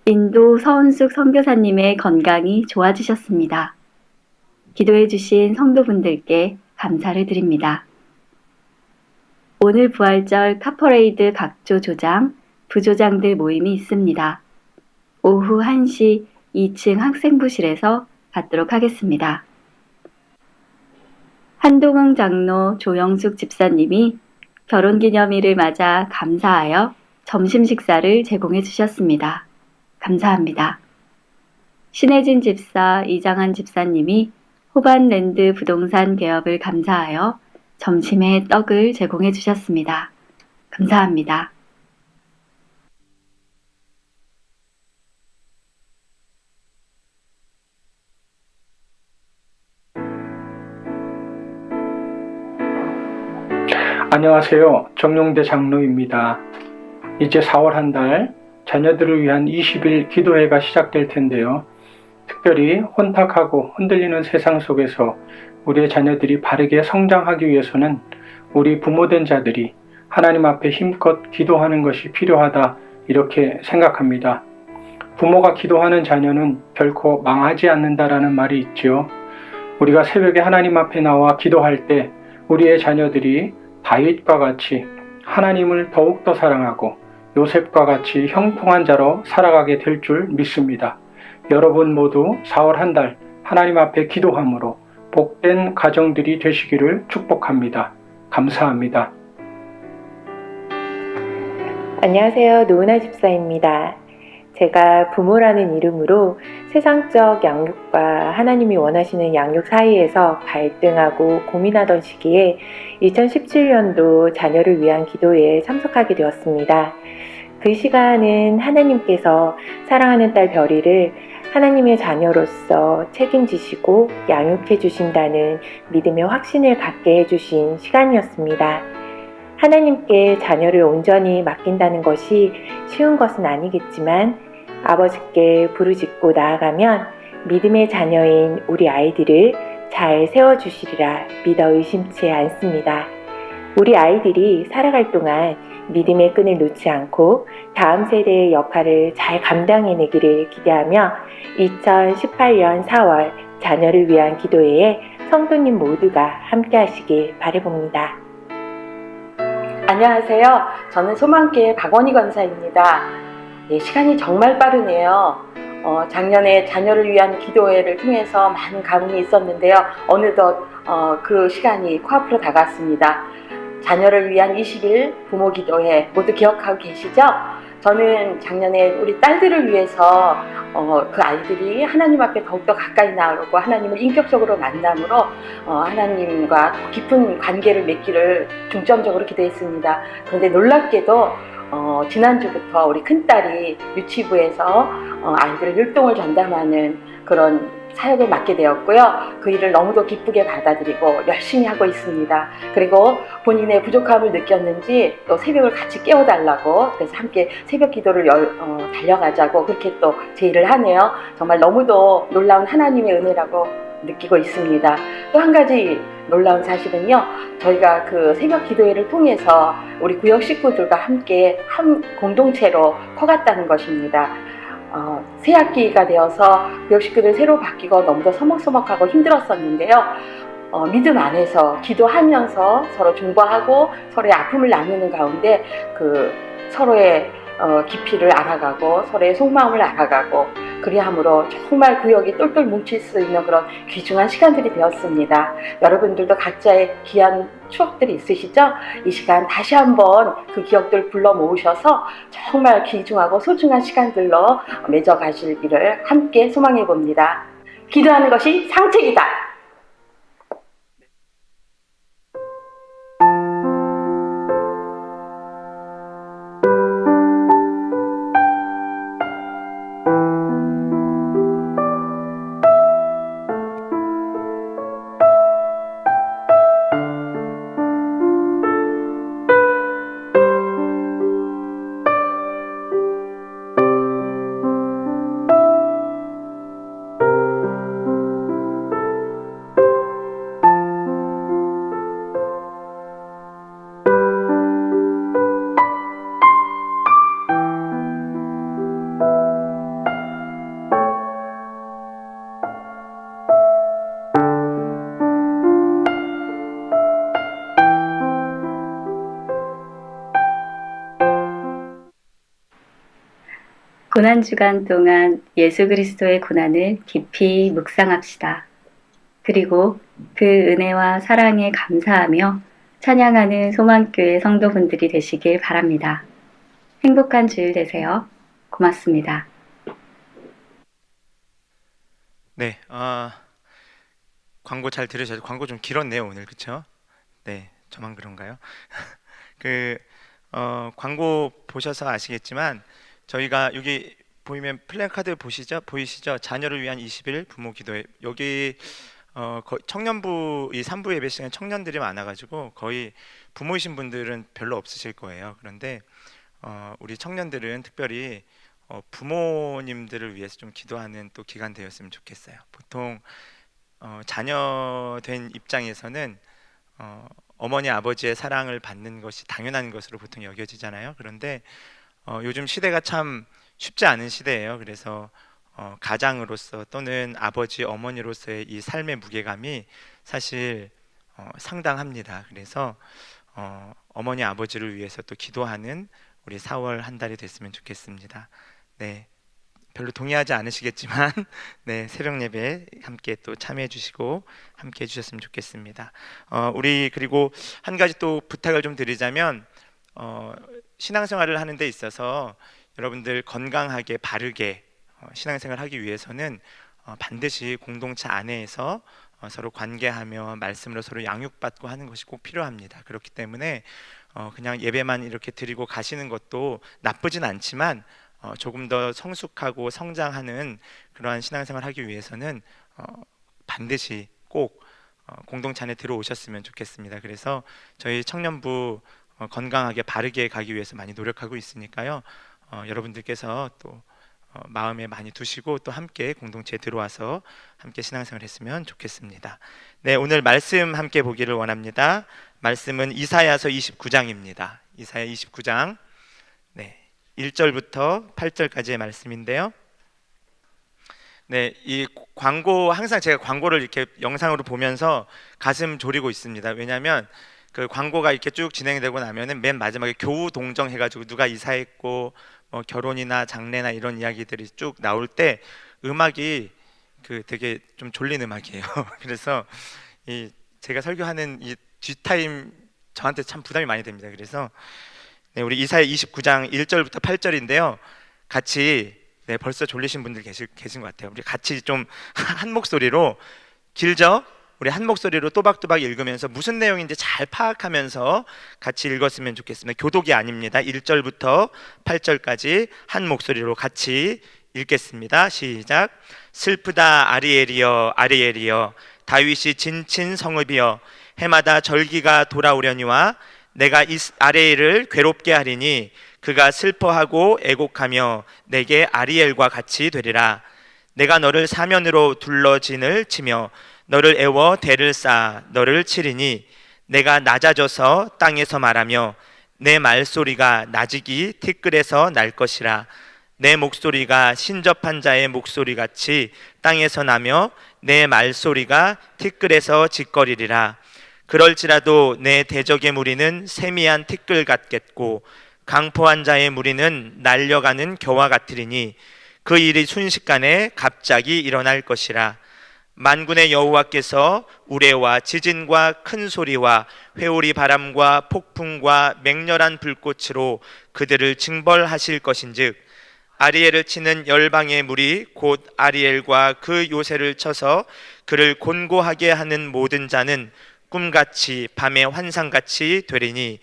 인도 서은숙 선교사님의 건강이 좋아지셨습니다. 기도해 주신 성도분들께 감사를 드립니다. 오늘 부활절 카퍼레이드 각조 조장, 부조장들 모임이 있습니다. 오후 1시 2층 학생부실에서 받도록 하겠습니다. 한동흥 장로 조영숙 집사님이 결혼기념일을 맞아 감사하여 점심 식사를 제공해 주셨습니다. 감사합니다. 신혜진 집사, 이장한 집사님이 호반랜드 부동산 개업을 감사하여 점심에 떡을 제공해 주셨습니다. 감사합니다. 안녕하세요. 정용대 장로입니다. 이제 4월 한 달 자녀들을 위한 20일 기도회가 시작될 텐데요. 특별히 혼탁하고 흔들리는 세상 속에서 우리의 자녀들이 바르게 성장하기 위해서는 우리 부모된 자들이 하나님 앞에 힘껏 기도하는 것이 필요하다 이렇게 생각합니다. 부모가 기도하는 자녀는 결코 망하지 않는다라는 말이 있지요. 우리가 새벽에 하나님 앞에 나와 기도할 때 우리의 자녀들이 다윗과 같이 하나님을 더욱더 사랑하고 요셉과 같이 형통한 자로 살아가게 될 줄 믿습니다. 여러분 모두 4월 한 달 하나님 앞에 기도함으로 복된 가정들이 되시기를 축복합니다. 감사합니다. 안녕하세요. 노은아 집사입니다. 제가 부모라는 이름으로 세상적 양육과 하나님이 원하시는 양육 사이에서 갈등하고 고민하던 시기에 2017년도 자녀를 위한 기도회에 참석하게 되었습니다. 그 시간은 하나님께서 사랑하는 딸 별이를 하나님의 자녀로서 책임지시고 양육해 주신다는 믿음의 확신을 갖게 해주신 시간이었습니다. 하나님께 자녀를 온전히 맡긴다는 것이 쉬운 것은 아니겠지만 아버지께 부르짖고 나아가면 믿음의 자녀인 우리 아이들을 잘 세워주시리라 믿어 의심치 않습니다. 우리 아이들이 살아갈 동안 믿음의 끈을 놓지 않고 다음 세대의 역할을 잘 감당해내기를 기대하며 2018년 4월 자녀를 위한 기도회에 성도님 모두가 함께 하시길 바라봅니다. 안녕하세요. 저는 소망교회 박원희 권사입니다. 시간이 정말 빠르네요. 작년에 자녀를 위한 기도회를 통해서 많은 감흥이 있었는데요. 어느덧 그 시간이 코앞으로 다가왔습니다. 자녀를 위한 20일 부모 기도회 모두 기억하고 계시죠? 저는 작년에 우리 딸들을 위해서 그 아이들이 하나님 앞에 더욱더 가까이 나아가고 하나님을 인격적으로 만남으로 하나님과 더 깊은 관계를 맺기를 중점적으로 기도했습니다. 그런데 놀랍게도 지난주부터 우리 큰딸이 유치부에서 아이들의 율동을 전담하는 그런 사역을 맡게 되었고요. 그 일을 너무도 기쁘게 받아들이고 열심히 하고 있습니다. 그리고 본인의 부족함을 느꼈는지 또 새벽을 같이 깨워달라고 그래서 함께 새벽 기도를 달려가자고 그렇게 또 제의를 하네요. 정말 너무도 놀라운 하나님의 은혜라고 느끼고 있습니다. 또 한 가지 놀라운 사실은요. 저희가 그 새벽 기도회를 통해서 우리 구역 식구들과 함께 한 공동체로 커갔다는 것입니다. 새 학기가 되어서 구역 식구들 새로 바뀌고 너무도 서먹서먹하고 힘들었었는데요. 믿음 안에서 기도하면서 서로 중보하고 서로의 아픔을 나누는 가운데 그 서로의 깊이를 알아가고 서로의 속마음을 알아가고 그리함으로 정말 구역이 똘똘 뭉칠 수 있는 그런 귀중한 시간들이 되었습니다. 여러분들도 각자의 귀한 추억들이 있으시죠? 이 시간 다시 한번 그 기억들 불러 모으셔서 정말 귀중하고 소중한 시간들로 맺어 가시기를 함께 소망해 봅니다. 기도하는 것이 상책이다. 고난주간 동안 예수 그리스도의 고난을 깊이 묵상합시다. 그리고 그 은혜와 사랑에 감사하며 찬양하는 소망교회 성도분들이 되시길 바랍니다. 행복한 주일 되세요. 고맙습니다. 네, 광고 잘 들으셔서 광고 좀 길었네요 오늘 그쵸? 네, 저만 그런가요? 광고 보셔서 아시겠지만 저희가 여기 보이면 플래카드 보이시죠? 자녀를 위한 20일 부모 기도회 여기 청년부 이 3부 예배 시간에 청년들이 많아가지고 거의 부모이신 분들은 별로 없으실 거예요. 그런데 우리 청년들은 특별히 부모님들을 위해서 좀 기도하는 또 기간 되었으면 좋겠어요. 보통 자녀된 입장에서는 어머니 아버지의 사랑을 받는 것이 당연한 것으로 보통 여겨지잖아요. 그런데 요즘 시대가 참 쉽지 않은 시대예요. 그래서 가장으로서 또는 아버지 어머니로서의 이 삶의 무게감이 사실 상당합니다. 그래서 어머니 아버지를 위해서 또 기도하는 우리 4월 한 달이 됐으면 좋겠습니다. 네, 별로 동의하지 않으시겠지만 네, 새벽 예배에 함께 또 참여해 주시고 함께 해 주셨으면 좋겠습니다. 우리 그리고 한 가지 또 부탁을 좀 드리자면 신앙생활을 하는 데 있어서 여러분들 건강하게 바르게 신앙생활을 하기 위해서는 반드시 공동체 안에서 서로 관계하며 말씀으로 서로 양육받고 하는 것이 꼭 필요합니다. 그렇기 때문에 그냥 예배만 이렇게 드리고 가시는 것도 나쁘진 않지만 조금 더 성숙하고 성장하는 그러한 신앙생활을 하기 위해서는 반드시 꼭 공동체 안에 들어오셨으면 좋겠습니다. 그래서 저희 청년부 건강하게 바르게 가기 위해서 많이 노력하고 있으니까요. 여러분들께서 또 마음에 많이 두시고 또 함께 공동체에 들어와서 함께 신앙생활 했으면 좋겠습니다. 네, 오늘 말씀 함께 보기를 원합니다. 말씀은 이사야서 29장입니다. 이사야 29장 1절부터 8절까지의 말씀인데요. 네, 이 광고 항상 제가 광고를 이렇게 영상으로 보면서 가슴 졸이고 있습니다. 왜냐하면 그 광고가 이렇게 쭉 진행되고 나면은 맨 마지막에 교우 동정 해가지고 누가 이사했고 뭐 결혼이나 장례나 이런 이야기들이 쭉 나올 때 음악이 그 되게 좀 졸린 음악이에요. 그래서 이 제가 설교하는 이 뒷타임 저한테 참 부담이 많이 됩니다. 그래서 네, 우리 이사야 29장 1절부터 8절인데요. 같이 벌써 졸리신 분들 계신 것 같아요. 우리 같이 좀 한 목소리로 길죠? 우리 한 목소리로 또박또박 읽으면서 무슨 내용인지 잘 파악하면서 같이 읽었으면 좋겠습니다. 교독이 아닙니다. 1절부터 8절까지 한 목소리로 같이 읽겠습니다. 시작. 슬프다 아리엘이여 아리엘이여 다윗이 진친 성읍이여 해마다 절기가 돌아오려니와 내가 아리엘을 괴롭게 하리니 그가 슬퍼하고 애곡하며 내게 아리엘과 같이 되리라. 내가 너를 사면으로 둘러진을 치며 너를 애워 대를 쌓아 너를 치리니 내가 낮아져서 땅에서 말하며 내 말소리가 나직이 티끌에서 날 것이라. 내 목소리가 신접한 자의 목소리같이 땅에서 나며 내 말소리가 티끌에서 짓거리리라. 그럴지라도 내 대적의 무리는 세미한 티끌 같겠고 강포한 자의 무리는 날려가는 겨와 같으리니 그 일이 순식간에 갑자기 일어날 것이라. 만군의 여호와께서 우레와 지진과 큰 소리와 회오리 바람과 폭풍과 맹렬한 불꽃으로 그들을 징벌하실 것인즉 아리엘을 치는 열방의 무리 곧 아리엘과 그 요새를 쳐서 그를 곤고하게 하는 모든 자는 꿈같이 밤의 환상같이 되리니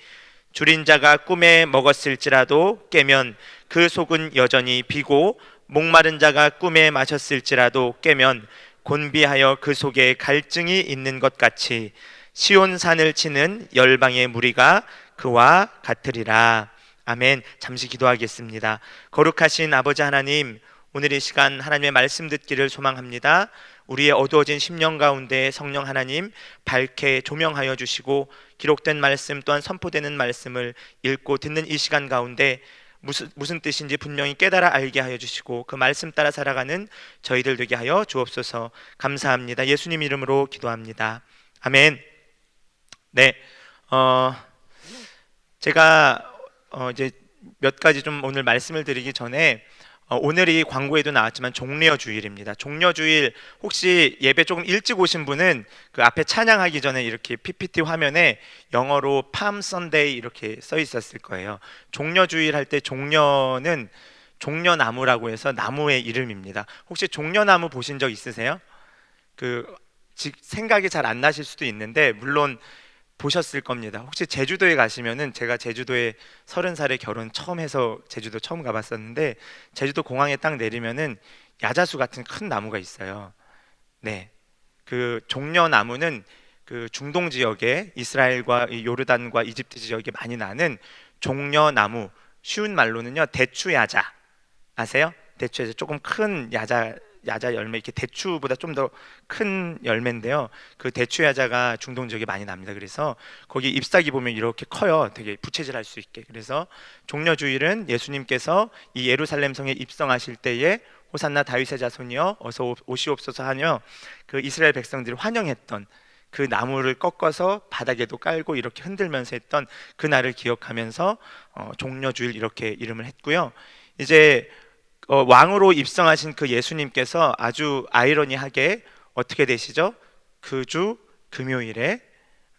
줄인 자가 꿈에 먹었을지라도 깨면 그 속은 여전히 비고 목마른 자가 꿈에 마셨을지라도 깨면 곤비하여 그 속에 갈증이 있는 것 같이 시온산을 치는 열방의 무리가 그와 같으리라. 아멘. 잠시 기도하겠습니다. 거룩하신 아버지 하나님, 오늘 이 시간 하나님의 말씀 듣기를 소망합니다. 우리의 어두워진 심령 가운데 성령 하나님 밝게 조명하여 주시고 기록된 말씀 또한 선포되는 말씀을 읽고 듣는 이 시간 가운데 무슨 뜻인지 분명히 깨달아 알게 하여 주시고 그 말씀 따라 살아가는 저희들 되게 하여 주옵소서. 감사합니다. 예수님 이름으로 기도합니다. 아멘. 네, 제가 이제 몇 가지 좀 오늘 말씀을 드리기 전에 오늘이 광고에도 나왔지만 종려주일입니다. 종려주일 혹시 예배 조금 일찍 오신 분은 그 앞에 찬양하기 전에 이렇게 PPT 화면에 영어로 팜 선데이 이렇게 써 있었을 거예요. 종려주일 할 때 종려는 종려나무라고 해서 나무의 이름입니다. 혹시 종려나무 보신 적 있으세요? 생각이 잘 안 나실 수도 있는데 물론 보셨을 겁니다. 혹시 제주도에 가시면은 제가 제주도에 30살에 결혼 처음 해서 제주도 처음 가봤었는데 제주도 공항에 딱 내리면은 야자수 같은 큰 나무가 있어요. 네, 그 종려나무는 그 중동 지역에 이스라엘과 요르단과 이집트 지역에 많이 나는 종려나무, 쉬운 말로는요 대추야자 아세요? 대추야자 조금 큰 야자 열매, 이렇게 대추보다 좀 더 큰 열매인데요. 그 대추야자가 중동 지역에 많이 납니다. 그래서 거기 잎사귀 보면 이렇게 커요. 되게 부채질할 수 있게. 그래서 종려주일은 예수님께서 이 예루살렘 성에 입성하실 때에 호산나 다윗의 자손이여 어서 오시옵소서 하며 그 이스라엘 백성들을 환영했던 그 나무를 꺾어서 바닥에도 깔고 이렇게 흔들면서 했던 그 날을 기억하면서 종려주일 이렇게 이름을 했고요. 이제 왕으로 입성하신 그 예수님께서 아주 아이러니하게 어떻게 되시죠? 그 주 금요일에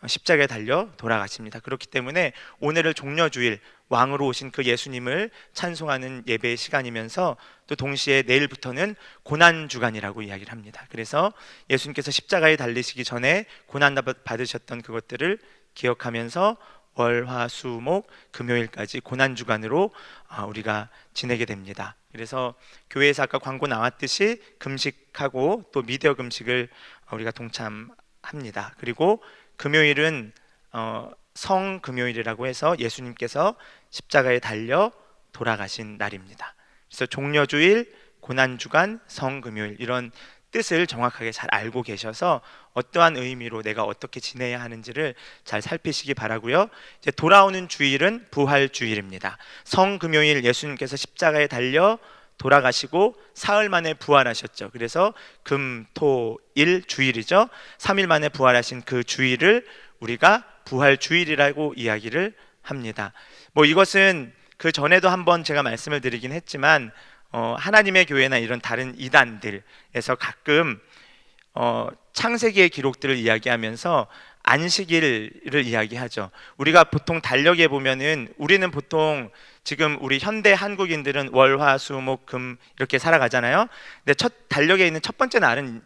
십자가에 달려 돌아가십니다. 그렇기 때문에 오늘을 종려주일 왕으로 오신 그 예수님을 찬송하는 예배의 시간이면서 또 동시에 내일부터는 고난주간이라고 이야기를 합니다. 그래서 예수님께서 십자가에 달리시기 전에 고난 받으셨던 그것들을 기억하면서 월, 화, 수, 목, 금요일까지 고난주간으로 우리가 지내게 됩니다. 그래서 교회에서 아까 광고 나왔듯이 금식하고 또 미디어 금식을 우리가 동참합니다. 그리고 금요일은 성금요일이라고 해서 예수님께서 십자가에 달려 돌아가신 날입니다. 그래서 종려주일, 고난주간, 성금요일 이런 뜻을 정확하게 잘 알고 계셔서 어떠한 의미로 내가 어떻게 지내야 하는지를 잘 살피시기 바라고요. 이제 돌아오는 주일은 부활주일입니다. 성금요일 예수님께서 십자가에 달려 돌아가시고 사흘 만에 부활하셨죠. 그래서 금, 토, 일 주일이죠. 3일 만에 부활하신 그 주일을 우리가 부활주일이라고 이야기를 합니다. 뭐 이것은 그 전에도 한번 제가 말씀을 드리긴 했지만 하나님의 교회나 이런 다른 이단들에서 가끔 창세기의 기록들을 이야기하면서 안식일을 이야기하죠. 우리가 보통 달력에 보면은 우리는 보통 지금 우리 현대 한국인들은 월, 화, 수, 목, 금 이렇게 살아가잖아요. 근데 달력에 있는 첫 번째 날은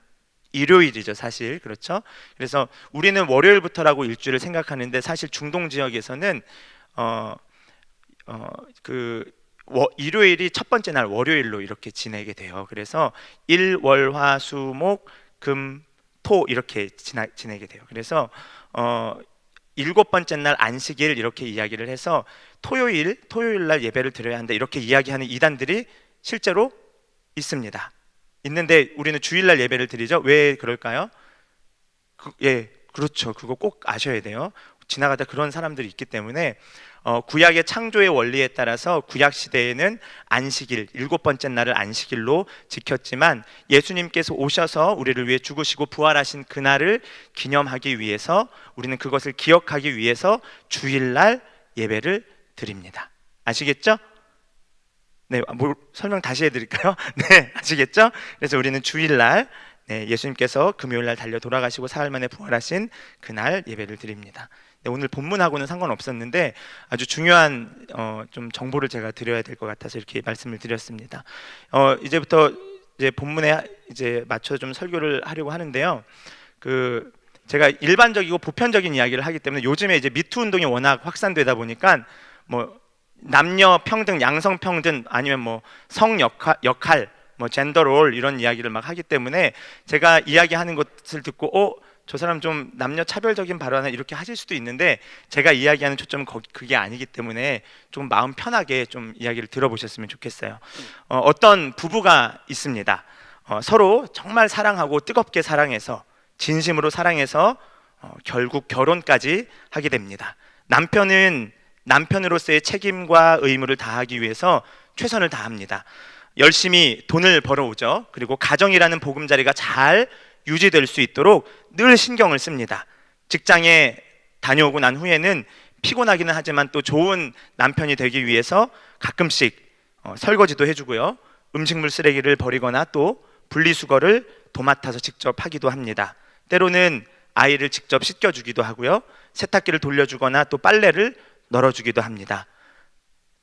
일요일이죠, 사실. 그렇죠? 그래서 우리는 월요일부터라고 일주일을 생각하는데 사실 중동 지역에서는 일요일이 첫 번째 날 월요일로 이렇게 지내게 돼요. 그래서 일, 월, 화, 수, 목, 금, 토 이렇게 지내게 돼요. 그래서 일곱 번째 날 안식일 이렇게 이야기를 해서 토요일 날 예배를 드려야 한다 이렇게 이야기하는 이단들이 실제로 있습니다. 있는데 우리는 주일날 예배를 드리죠. 왜 그럴까요? 그렇죠. 그거 꼭 아셔야 돼요. 지나가다 그런 사람들이 있기 때문에 구약의 창조의 원리에 따라서 구약 시대에는 안식일, 일곱 번째 날을 안식일로 지켰지만 예수님께서 오셔서 우리를 위해 죽으시고 부활하신 그날을 기념하기 위해서 우리는 그것을 기억하기 위해서 주일날 예배를 드립니다. 아시겠죠? 네, 설명 다시 해드릴까요? 네, 아시겠죠? 그래서 우리는 주일날 예수님께서 금요일날 달려 돌아가시고 사흘 만에 부활하신 그날 예배를 드립니다. 네, 오늘 본문하고는 상관없었는데 아주 중요한 좀 정보를 제가 드려야 될 것 같아서 이렇게 말씀을 드렸습니다. 이제부터 이제 본문에 이제 맞춰 좀 설교를 하려고 하는데요. 제가 일반적이고 보편적인 이야기를 하기 때문에 요즘에 이제 미투 운동이 워낙 확산되다 보니까 뭐 남녀 평등, 양성 평등 아니면 뭐 성 역할, 뭐 젠더 롤 이런 이야기를 막 하기 때문에 제가 이야기하는 것을 듣고 저 사람 좀 남녀 차별적인 발언을 이렇게 하실 수도 있는데 제가 이야기하는 초점은 그게 아니기 때문에 좀 마음 편하게 좀 이야기를 들어보셨으면 좋겠어요. 어떤 부부가 있습니다. 서로 정말 사랑하고 뜨겁게 사랑해서 진심으로 사랑해서 결국 결혼까지 하게 됩니다. 남편은 남편으로서의 책임과 의무를 다하기 위해서 최선을 다합니다. 열심히 돈을 벌어오죠. 그리고 가정이라는 보금자리가 잘 유지될 수 있도록 늘 신경을 씁니다. 직장에 다녀오고 난 후에는 피곤하기는 하지만 또 좋은 남편이 되기 위해서 가끔씩 설거지도 해주고요. 음식물 쓰레기를 버리거나 또 분리수거를 도맡아서 직접 하기도 합니다. 때로는 아이를 직접 씻겨주기도 하고요. 세탁기를 돌려주거나 또 빨래를 널어주기도 합니다.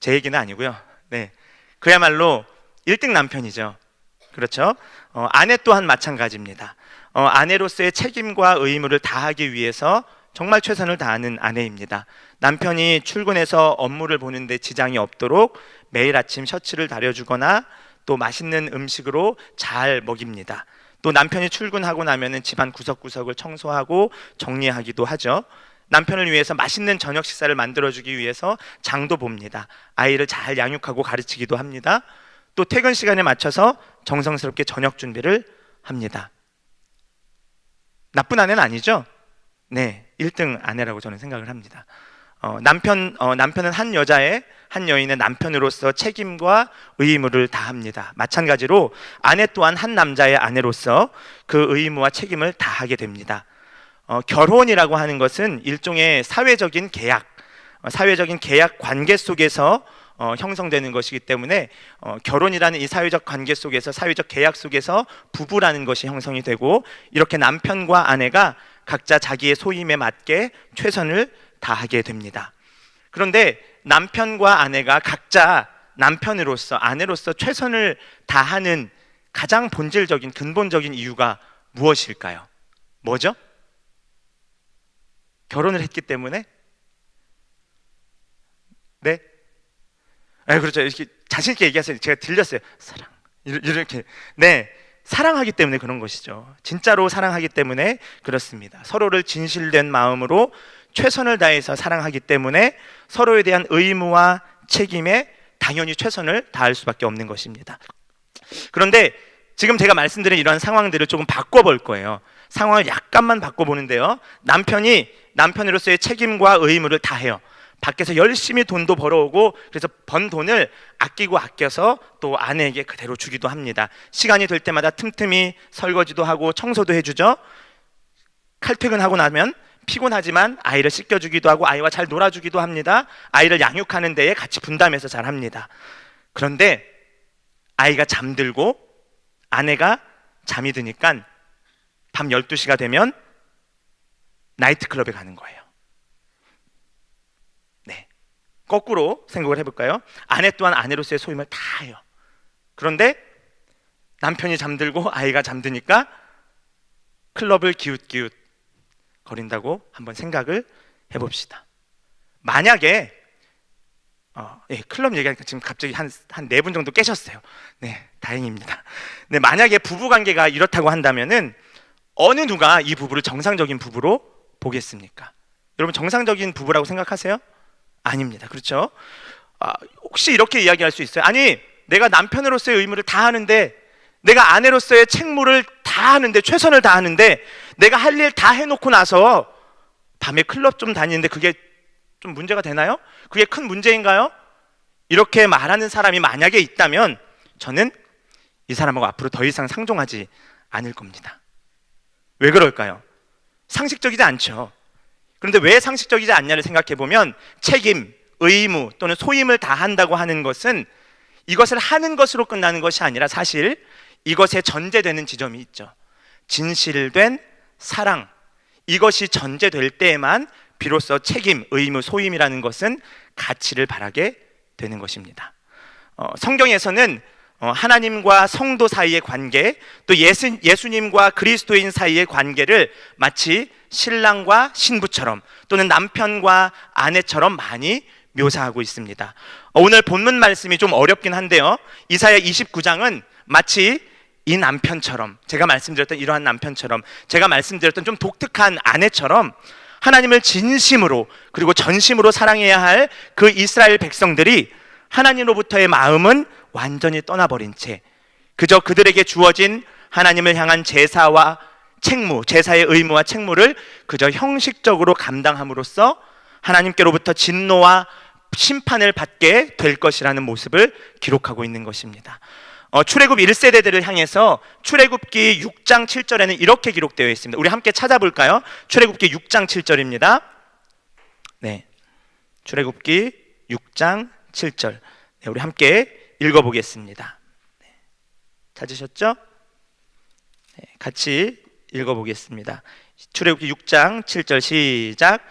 제 얘기는 아니고요. 네, 그야말로 1등 남편이죠. 그렇죠? 아내 또한 마찬가지입니다. 아내로서의 책임과 의무를 다하기 위해서 정말 최선을 다하는 아내입니다. 남편이 출근해서 업무를 보는데 지장이 없도록 매일 아침 셔츠를 다려주거나 또 맛있는 음식으로 잘 먹입니다. 또 남편이 출근하고 나면은 집안 구석구석을 청소하고 정리하기도 하죠. 남편을 위해서 맛있는 저녁 식사를 만들어주기 위해서 장도 봅니다. 아이를 잘 양육하고 가르치기도 합니다. 또 퇴근 시간에 맞춰서 정성스럽게 저녁 준비를 합니다. 나쁜 아내는 아니죠? 네, 1등 아내라고 저는 생각을 합니다. 남편은 한 여인의 남편으로서 책임과 의무를 다합니다. 마찬가지로 아내 또한 한 남자의 아내로서 그 의무와 책임을 다하게 됩니다. 결혼이라고 하는 것은 일종의 사회적인 계약 관계 속에서 형성되는 것이기 때문에 결혼이라는 이 사회적 관계 속에서 사회적 계약 속에서 부부라는 것이 형성이 되고 이렇게 남편과 아내가 각자 자기의 소임에 맞게 최선을 다하게 됩니다. 그런데 남편과 아내가 각자 남편으로서 아내로서 최선을 다하는 가장 본질적인 근본적인 이유가 무엇일까요? 뭐죠? 결혼을 했기 때문에? 네? 그렇죠. 이렇게 자신 있게 얘기하세요. 제가 들렸어요. 사랑. 이렇게. 네. 사랑하기 때문에 그런 것이죠. 진짜로 사랑하기 때문에 그렇습니다. 서로를 진실된 마음으로 최선을 다해서 사랑하기 때문에 서로에 대한 의무와 책임에 당연히 최선을 다할 수밖에 없는 것입니다. 그런데 지금 제가 말씀드린 이러한 상황들을 조금 바꿔볼 거예요. 상황을 약간만 바꿔보는데요. 남편이 남편으로서의 책임과 의무를 다해요. 밖에서 열심히 돈도 벌어오고, 그래서 번 돈을 아끼고 아껴서 또 아내에게 그대로 주기도 합니다. 시간이 될 때마다 틈틈이 설거지도 하고 청소도 해주죠. 칼퇴근하고 나면 피곤하지만 아이를 씻겨주기도 하고 아이와 잘 놀아주기도 합니다. 아이를 양육하는 데에 같이 분담해서 잘 합니다. 그런데 아이가 잠들고 아내가 잠이 드니까 밤 12시가 되면 나이트클럽에 가는 거예요. 네, 거꾸로 생각을 해볼까요? 아내 또한 아내로서의 소임을 다 해요. 그런데 남편이 잠들고 아이가 잠드니까 클럽을 기웃기웃 거린다고 한번 생각을 해봅시다. 만약에 클럽 얘기하니까 지금 갑자기 한 4분 정도 깨셨어요. 네, 다행입니다. 네, 만약에 부부관계가 이렇다고 한다면은 어느 누가 이 부부를 정상적인 부부로 보겠습니까? 여러분, 정상적인 부부라고 생각하세요? 아닙니다. 그렇죠? 혹시 이렇게 이야기할 수 있어요? 아니, 내가 남편으로서의 의무를 다 하는데, 내가 아내로서의 책무를 다 하는데, 최선을 다하는데, 내가 할 일 다 해놓고 나서 밤에 클럽 좀 다니는데 그게 좀 문제가 되나요? 그게 큰 문제인가요? 이렇게 말하는 사람이 만약에 있다면 저는 이 사람하고 앞으로 더 이상 상종하지 않을 겁니다. 왜 그럴까요? 상식적이지 않죠. 그런데 왜 상식적이지 않냐를 생각해 보면 책임, 의무 또는 소임을 다한다고 하는 것은 이것을 하는 것으로 끝나는 것이 아니라 사실 이것에 전제되는 지점이 있죠. 진실된 사랑, 이것이 전제될 때에만 비로소 책임, 의무, 소임이라는 것은 가치를 바라게 되는 것입니다. 성경에서는 하나님과 성도 사이의 관계, 또 예수님과 그리스도인 사이의 관계를 마치 신랑과 신부처럼 또는 남편과 아내처럼 많이 묘사하고 있습니다. 오늘 본문 말씀이 좀 어렵긴 한데요. 이사야 29장은 마치 이 남편처럼, 제가 말씀드렸던 이러한 남편처럼, 제가 말씀드렸던 좀 독특한 아내처럼 하나님을 진심으로 그리고 전심으로 사랑해야 할 그 이스라엘 백성들이 하나님으로부터의 마음은 완전히 떠나버린 채 그저 그들에게 주어진 하나님을 향한 제사와 책무, 제사의 의무와 책무를 그저 형식적으로 감당함으로써 하나님께로부터 진노와 심판을 받게 될 것이라는 모습을 기록하고 있는 것입니다. 출애굽 1세대들을 향해서 출애굽기 6장 7절에는 이렇게 기록되어 있습니다. 우리 함께 찾아볼까요? 출애굽기 6장 7절입니다. 네, 출애굽기 6장 7절. 네, 우리 함께 읽어보겠습니다. 네, 찾으셨죠? 네, 같이 읽어보겠습니다. 출애굽기 6장 7절 시작.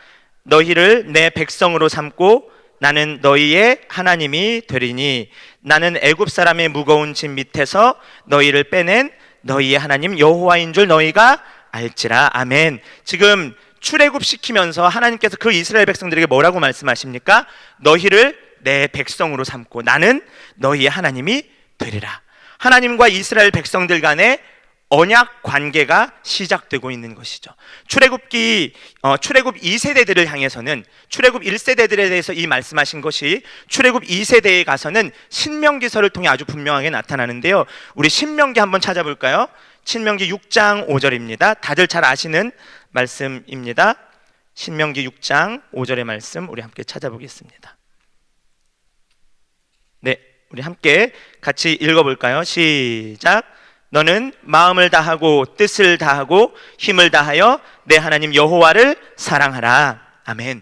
너희를 내 백성으로 삼고 나는 너희의 하나님이 되리니 나는 애굽 사람의 무거운 짐 밑에서 너희를 빼낸 너희의 하나님 여호와인 줄 너희가 알지라. 아멘. 지금 출애굽 시키면서 하나님께서 그 이스라엘 백성들에게 뭐라고 말씀하십니까? 너희를 내 백성으로 삼고 나는 너희의 하나님이 되리라. 하나님과 이스라엘 백성들 간의 언약 관계가 시작되고 있는 것이죠. 출애굽 2세대들을 향해서는 출애굽 1세대들에 대해서 이 말씀하신 것이 출애굽 2세대에 가서는 신명기서를 통해 아주 분명하게 나타나는데요. 우리 신명기 한번 찾아볼까요? 신명기 6장 5절입니다. 다들 잘 아시는 말씀입니다. 신명기 6장 5절의 말씀 우리 함께 찾아보겠습니다. 네, 우리 함께 같이 읽어볼까요? 시작. 너는 마음을 다하고 뜻을 다하고 힘을 다하여 내 하나님 여호와를 사랑하라. 아멘.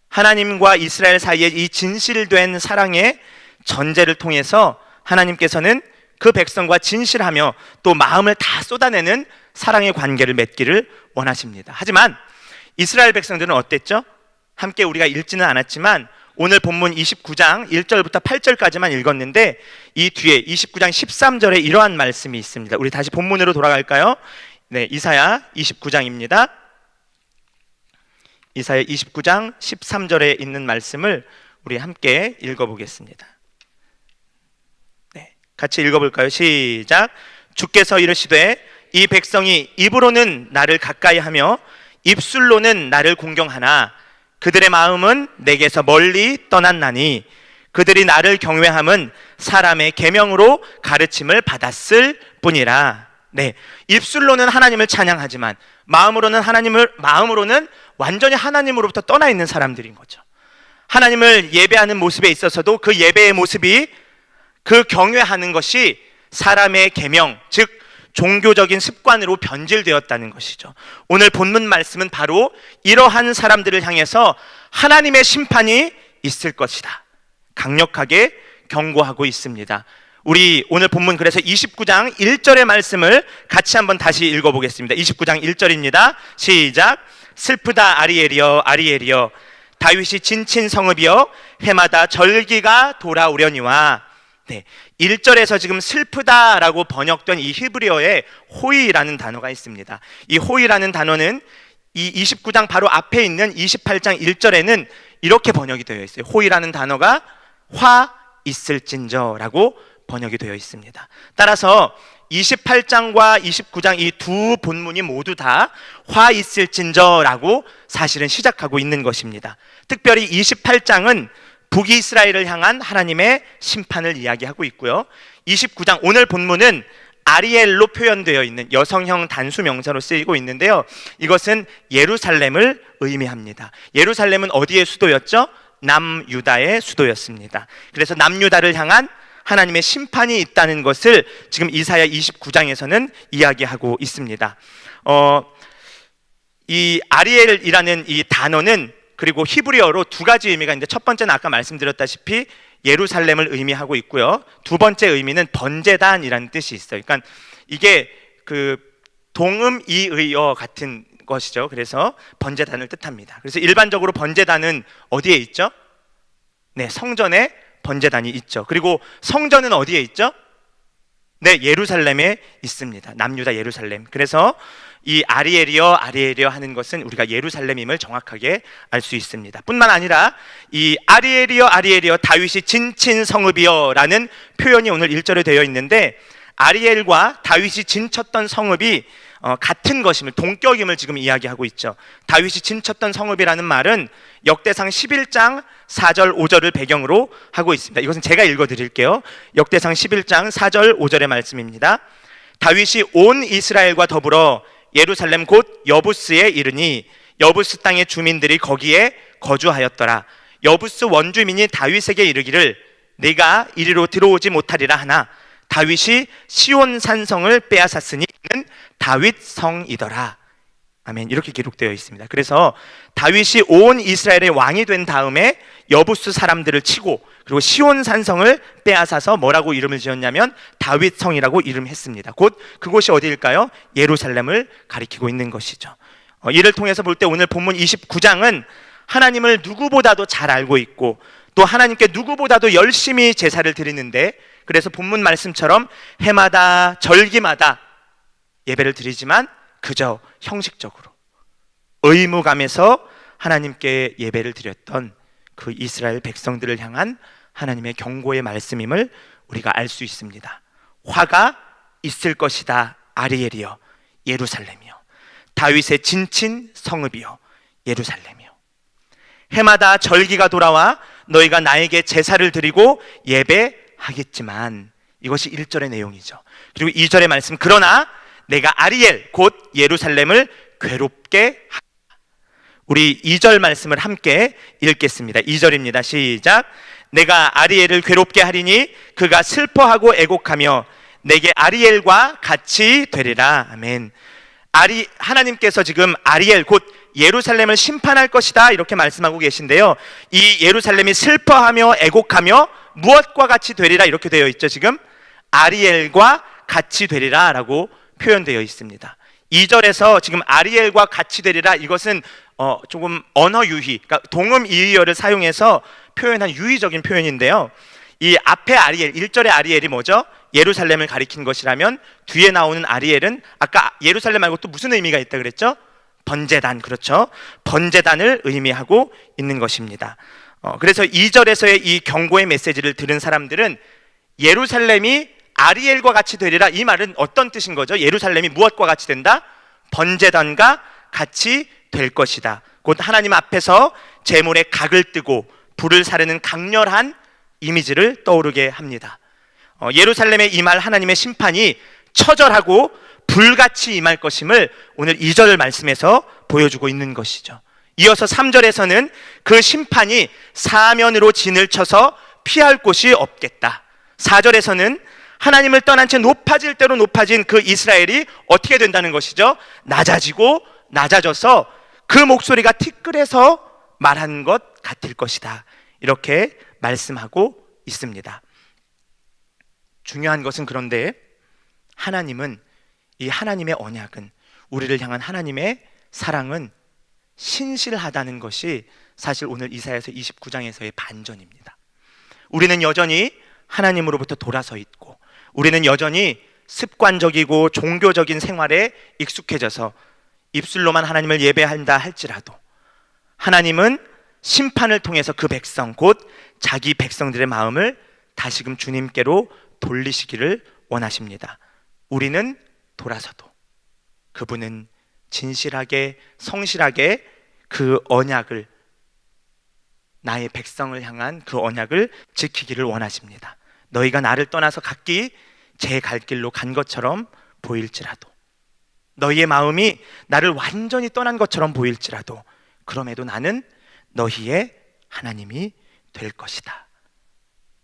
하나님과 이스라엘 사이의 이 진실된 사랑의 전제를 통해서 하나님께서는 그 백성과 진실하며 또 마음을 다 쏟아내는 사랑의 관계를 맺기를 원하십니다. 하지만 이스라엘 백성들은 어땠죠? 함께 우리가 읽지는 않았지만 오늘 본문 29장 1절부터 8절까지만 읽었는데 이 뒤에 29장 13절에 이러한 말씀이 있습니다. 우리 다시 본문으로 돌아갈까요? 네, 이사야 29장입니다. 이사야 29장 13절에 있는 말씀을 우리 함께 읽어보겠습니다. 네, 같이 읽어볼까요? 시작. 주께서 이르시되 이 백성이 입으로는 나를 가까이 하며 입술로는 나를 공경하나 그들의 마음은 내게서 멀리 떠났나니 그들이 나를 경외함은 사람의 계명으로 가르침을 받았을 뿐이라. 네, 입술로는 하나님을 찬양하지만 마음으로는 완전히 하나님으로부터 떠나 있는 사람들인 거죠. 하나님을 예배하는 모습에 있어서도 그 예배의 모습이, 그 경외하는 것이 사람의 계명, 즉 종교적인 습관으로 변질되었다는 것이죠. 오늘 본문 말씀은 바로 이러한 사람들을 향해서 하나님의 심판이 있을 것이다, 강력하게 경고하고 있습니다. 우리 오늘 본문 그래서 29장 1절의 말씀을 같이 한번 다시 읽어보겠습니다. 29장 1절입니다. 시작. 슬프다 아리엘이여 아리엘이여 다윗이 진친 성읍이여 해마다 절기가 돌아오려니와. 네, 1절에서 지금 슬프다라고 번역된 이 히브리어에 호이라는 단어가 있습니다. 이 호이라는 단어는 이 29장 바로 앞에 있는 28장 1절에는 이렇게 번역이 되어 있어요. 호이라는 단어가 화 있을진저라고 번역이 되어 있습니다. 따라서 28장과 29장 이 두 본문이 모두 다 화 있을진저라고 사실은 시작하고 있는 것입니다. 특별히 28장은 북이스라엘을 향한 하나님의 심판을 이야기하고 있고요. 29장 오늘 본문은 아리엘로 표현되어 있는 여성형 단수 명사로 쓰이고 있는데요. 이것은 예루살렘을 의미합니다. 예루살렘은 어디의 수도였죠? 남유다의 수도였습니다. 그래서 남유다를 향한 하나님의 심판이 있다는 것을 지금 이사야 29장에서는 이야기하고 있습니다. 이 아리엘이라는 이 단어는 그리고 히브리어로 두 가지 의미가 있는데, 첫 번째는 아까 말씀드렸다시피 예루살렘을 의미하고 있고요. 두 번째 의미는 번제단이라는 뜻이 있어요. 그러니까 이게 그 동음이의어 같은 것이죠. 그래서 번제단을 뜻합니다. 그래서 일반적으로 번제단은 어디에 있죠? 네, 성전에 번제단이 있죠. 그리고 성전은 어디에 있죠? 네, 예루살렘에 있습니다. 남유다 예루살렘. 그래서 이 아리엘이여 아리엘이여 하는 것은 우리가 예루살렘임을 정확하게 알 수 있습니다. 뿐만 아니라 이 아리엘이여 아리엘이여 다윗이 진친 성읍이여 라는 표현이 오늘 1절에 되어 있는데, 아리엘과 다윗이 진쳤던 성읍이 같은 것임을, 동격임을 지금 이야기하고 있죠. 다윗이 진쳤던 성읍이라는 말은 역대상 11장 4절 5절을 배경으로 하고 있습니다. 이것은 제가 읽어드릴게요. 역대상 11장 4절 5절의 말씀입니다. 다윗이 온 이스라엘과 더불어 예루살렘 곧 여부스에 이르니 여부스 땅의 주민들이 거기에 거주하였더라. 여부스 원주민이 다윗에게 이르기를 네가 이리로 들어오지 못하리라 하나 다윗이 시온 산성을 빼앗았으니 이는 다윗 성이더라. 아멘. 이렇게 기록되어 있습니다. 그래서 다윗이 온 이스라엘의 왕이 된 다음에 여부스 사람들을 치고 그리고 시온 산성을 빼앗아서 뭐라고 이름을 지었냐면 다윗 성이라고 이름했습니다. 곧 그곳이 어디일까요? 예루살렘을 가리키고 있는 것이죠. 이를 통해서 볼 때 오늘 본문 29장은 하나님을 누구보다도 잘 알고 있고 또 하나님께 누구보다도 열심히 제사를 드리는데, 그래서 본문 말씀처럼 해마다 절기마다 예배를 드리지만 그저 형식적으로 의무감에서 하나님께 예배를 드렸던 그 이스라엘 백성들을 향한 하나님의 경고의 말씀임을 우리가 알 수 있습니다. 화가 있을 것이다 아리엘이여 예루살렘이여 다윗의 진친 성읍이여 예루살렘이여. 해마다 절기가 돌아와 너희가 나에게 제사를 드리고 예배하겠지만, 이것이 1절의 내용이죠. 그리고 2절의 말씀, 그러나 내가 아리엘 곧 예루살렘을 괴롭게 하리라. 우리 2절 말씀을 함께 읽겠습니다. 2절입니다. 시작. 내가 아리엘을 괴롭게 하리니 그가 슬퍼하고 애곡하며 내게 아리엘과 같이 되리라. 아멘. 하나님께서 지금 아리엘 곧 예루살렘을 심판할 것이다 이렇게 말씀하고 계신데요, 이 예루살렘이 슬퍼하며 애곡하며 무엇과 같이 되리라 이렇게 되어 있죠. 지금 아리엘과 같이 되리라 라고 표현되어 있습니다. 2절에서 지금 아리엘과 같이 되리라, 이것은 조금 언어 유희, 그러니까 동음 이의어를 사용해서 표현한 유의적인 표현인데요, 이 앞에 아리엘, 1절의 아리엘이 뭐죠? 예루살렘을 가리킨 것이라면 뒤에 나오는 아리엘은 아까 예루살렘 말고 또 무슨 의미가 있다 그랬죠? 번제단, 그렇죠? 번제단을 의미하고 있는 것입니다. 그래서 2절에서의 이 경고의 메시지를 들은 사람들은 예루살렘이 아리엘과 같이 되리라, 이 말은 어떤 뜻인 거죠? 예루살렘이 무엇과 같이 된다? 번제단과 같이 될 것이다. 곧 하나님 앞에서 제물의 각을 뜨고 불을 사르는 강렬한 이미지를 떠오르게 합니다. 예루살렘에 임할 하나님의 심판이 처절하고 불같이 임할 것임을 오늘 2절 말씀에서 보여주고 있는 것이죠. 이어서 3절에서는 그 심판이 사면으로 진을 쳐서 피할 곳이 없겠다. 4절에서는 하나님을 떠난 채 높아질 대로 높아진 그 이스라엘이 어떻게 된다는 것이죠? 낮아지고 낮아져서 그 목소리가 티끌에서 말한 것 같을 것이다. 이렇게 말씀하고 있습니다. 중요한 것은 그런데 하나님은, 이 하나님의 언약은, 우리를 향한 하나님의 사랑은 신실하다는 것이 사실 오늘 이사야서 29장에서의 반전입니다. 우리는 여전히 하나님으로부터 돌아서 있고, 우리는 여전히 습관적이고 종교적인 생활에 익숙해져서 입술로만 하나님을 예배한다 할지라도 하나님은 심판을 통해서 그 백성, 곧 자기 백성들의 마음을 다시금 주님께로 돌리시기를 원하십니다. 우리는 돌아서도 그분은 진실하게 성실하게 그 언약을, 나의 백성을 향한 그 언약을 지키기를 원하십니다. 너희가 나를 떠나서 각기 제 갈 길로 간 것처럼 보일지라도, 너희의 마음이 나를 완전히 떠난 것처럼 보일지라도, 그럼에도 나는 너희의 하나님이 될 것이다.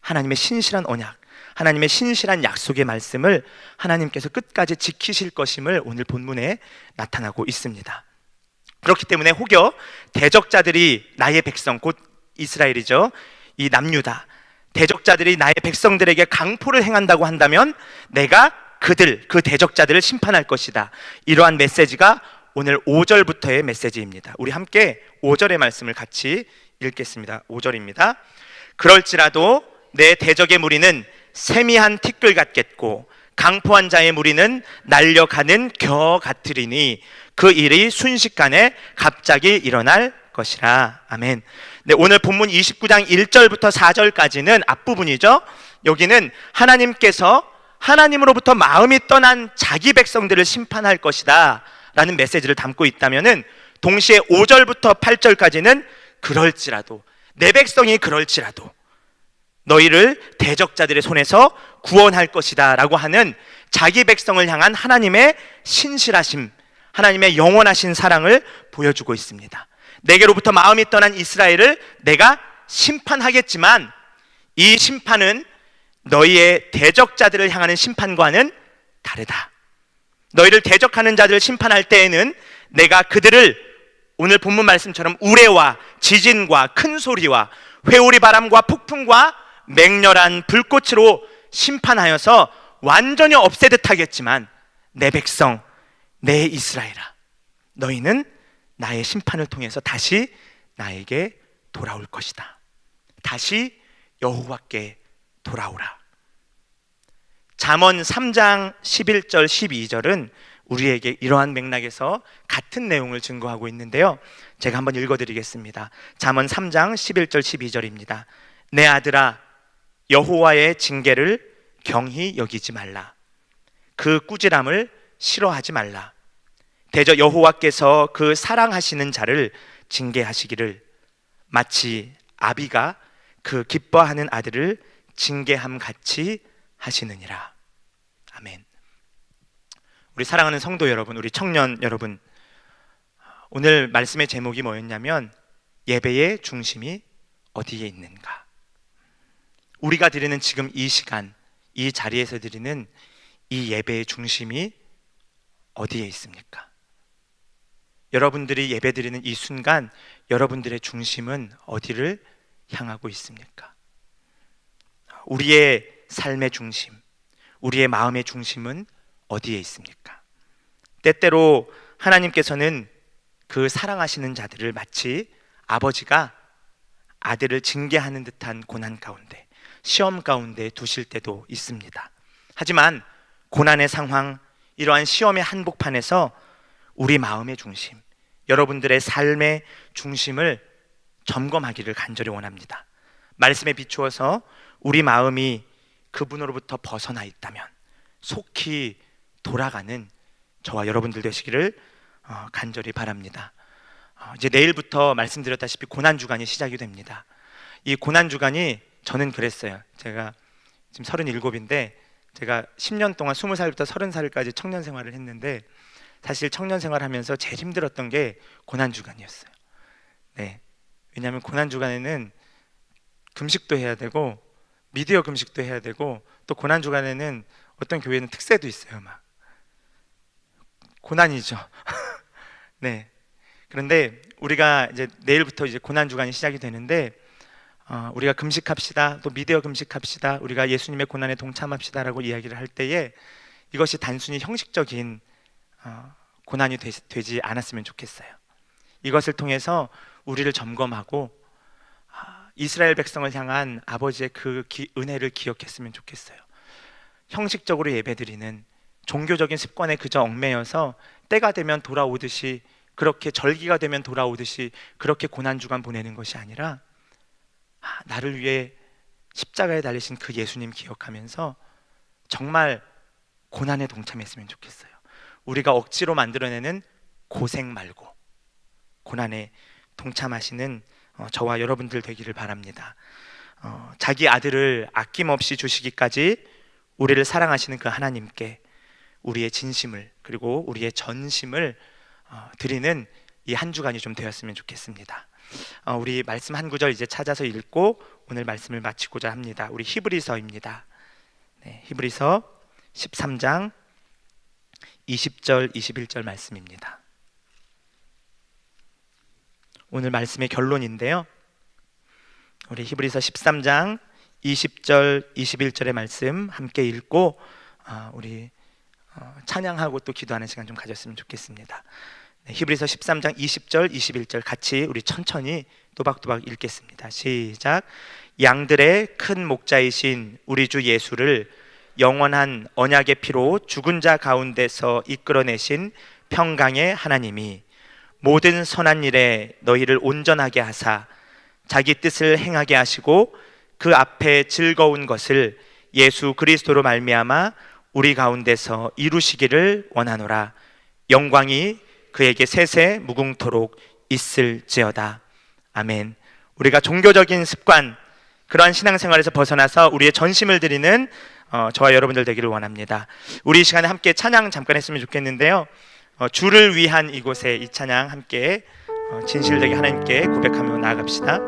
하나님의 신실한 언약, 하나님의 신실한 약속의 말씀을 하나님께서 끝까지 지키실 것임을 오늘 본문에 나타나고 있습니다. 그렇기 때문에 혹여 대적자들이 나의 백성, 곧 이스라엘이죠, 이 남유다 대적자들이 나의 백성들에게 강포를 행한다고 한다면 내가 그 대적자들을 심판할 것이다. 이러한 메시지가 오늘 5절부터의 메시지입니다. 우리 함께 5절의 말씀을 같이 읽겠습니다. 5절입니다. 그럴지라도 내 대적의 무리는 세미한 티끌 같겠고 강포한 자의 무리는 날려가는 겨 같으리니 그 일이 순식간에 갑자기 일어날 것이라. 아멘. 네, 오늘 본문 29장 1절부터 4절까지는 앞부분이죠. 여기는 하나님께서 하나님으로부터 마음이 떠난 자기 백성들을 심판할 것이다 라는 메시지를 담고 있다면은, 동시에 5절부터 8절까지는 그럴지라도, 내 백성이 그럴지라도 너희를 대적자들의 손에서 구원할 것이다 라고 하는 자기 백성을 향한 하나님의 신실하심, 하나님의 영원하신 사랑을 보여주고 있습니다. 내게로부터 마음이 떠난 이스라엘을 내가 심판하겠지만 이 심판은 너희의 대적자들을 향하는 심판과는 다르다. 너희를 대적하는 자들을 심판할 때에는 내가 그들을 오늘 본문 말씀처럼 우레와 지진과 큰 소리와 회오리 바람과 폭풍과 맹렬한 불꽃으로 심판하여서 완전히 없애듯 하겠지만, 내 백성, 내 이스라엘아, 너희는 나의 심판을 통해서 다시 나에게 돌아올 것이다. 다시 여호와께 돌아오라. 잠언 3장 11절 12절은 우리에게 이러한 맥락에서 같은 내용을 증거하고 있는데요, 제가 한번 읽어드리겠습니다. 잠언 3장 11절 12절입니다. 내 아들아, 여호와의 징계를 경히 여기지 말라. 그 꾸지람을 싫어하지 말라. 대저 여호와께서 그 사랑하시는 자를 징계하시기를 마치 아비가 그 기뻐하는 아들을 징계함 같이 하시느니라. 아멘. 우리 사랑하는 성도 여러분, 우리 청년 여러분, 오늘 말씀의 제목이 뭐였냐면 예배의 중심이 어디에 있는가. 우리가 드리는 지금 이 시간, 이 자리에서 드리는 이 예배의 중심이 어디에 있습니까? 여러분들이 예배 드리는 이 순간 여러분들의 중심은 어디를 향하고 있습니까? 우리의 삶의 중심, 우리의 마음의 중심은 어디에 있습니까? 때때로 하나님께서는 그 사랑하시는 자들을 마치 아버지가 아들을 징계하는 듯한 고난 가운데, 시험 가운데 두실 때도 있습니다. 하지만 고난의 상황, 이러한 시험의 한복판에서 우리 마음의 중심, 여러분들의 삶의 중심을 점검하기를 간절히 원합니다. 말씀에 비추어서 우리 마음이 그분으로부터 벗어나 있다면 속히 돌아가는 저와 여러분들 되시기를 간절히 바랍니다. 이제 내일부터 말씀드렸다시피 고난주간이 시작이 됩니다. 이 고난주간이 저는 그랬어요. 제가 지금 37인데 제가 10년 동안 20살부터 30살까지 청년 생활을 했는데 사실 청년 생활하면서 제일 힘들었던 게 고난주간이었어요. 네, 왜냐하면 고난주간에는 금식도 해야 되고 미디어 금식도 해야 되고 또 고난주간에는 어떤 교회는 특세도 있어요. 막 고난이죠. 네. 그런데 우리가 이제 내일부터 이제 고난주간이 시작이 되는데 우리가 금식합시다, 또 미디어 금식합시다, 우리가 예수님의 고난에 동참합시다라고 이야기를 할 때에 이것이 단순히 형식적인 고난이 되지 않았으면 좋겠어요. 이것을 통해서 우리를 점검하고 이스라엘 백성을 향한 아버지의 그 은혜를 기억했으면 좋겠어요. 형식적으로 예배드리는 종교적인 습관에 그저 얽매여서 때가 되면 돌아오듯이, 그렇게 절기가 되면 돌아오듯이 그렇게 고난주간 보내는 것이 아니라 나를 위해 십자가에 달리신 그 예수님 기억하면서 정말 고난에 동참했으면 좋겠어요. 우리가 억지로 만들어내는 고생 말고 고난에 동참하시는 저와 여러분들 되기를 바랍니다. 자기 아들을 아낌없이 주시기까지 우리를 사랑하시는 그 하나님께 우리의 진심을, 그리고 우리의 전심을 드리는 이 한 주간이 좀 되었으면 좋겠습니다. 우리 말씀 한 구절 이제 찾아서 읽고 오늘 말씀을 마치고자 합니다. 우리 히브리서입니다. 네, 히브리서 13장 20절 21절 말씀입니다. 오늘 말씀의 결론인데요, 우리 히브리서 13장 20절 21절의 말씀 함께 읽고 우리 찬양하고 또 기도하는 시간 좀 가졌으면 좋겠습니다. 네, 히브리서 13장 20절 21절 같이 우리 천천히 또박또박 읽겠습니다. 시작. 양들의 큰 목자이신 우리 주 예수를 영원한 언약의 피로 죽은 자 가운데서 이끌어내신 평강의 하나님이 모든 선한 일에 너희를 온전하게 하사 자기 뜻을 행하게 하시고 그 앞에 즐거운 것을 예수 그리스도로 말미암아 우리 가운데서 이루시기를 원하노라. 영광이 그에게 세세 무궁토록 있을지어다. 아멘. 우리가 종교적인 습관, 그러한 신앙생활에서 벗어나서 우리의 전심을 드리는 저와 여러분들 되기를 원합니다. 우리 이 시간에 함께 찬양 잠깐 했으면 좋겠는데요, 주를 위한 이곳에 이 찬양 함께 진실되게 하나님께 고백하며 나아갑시다.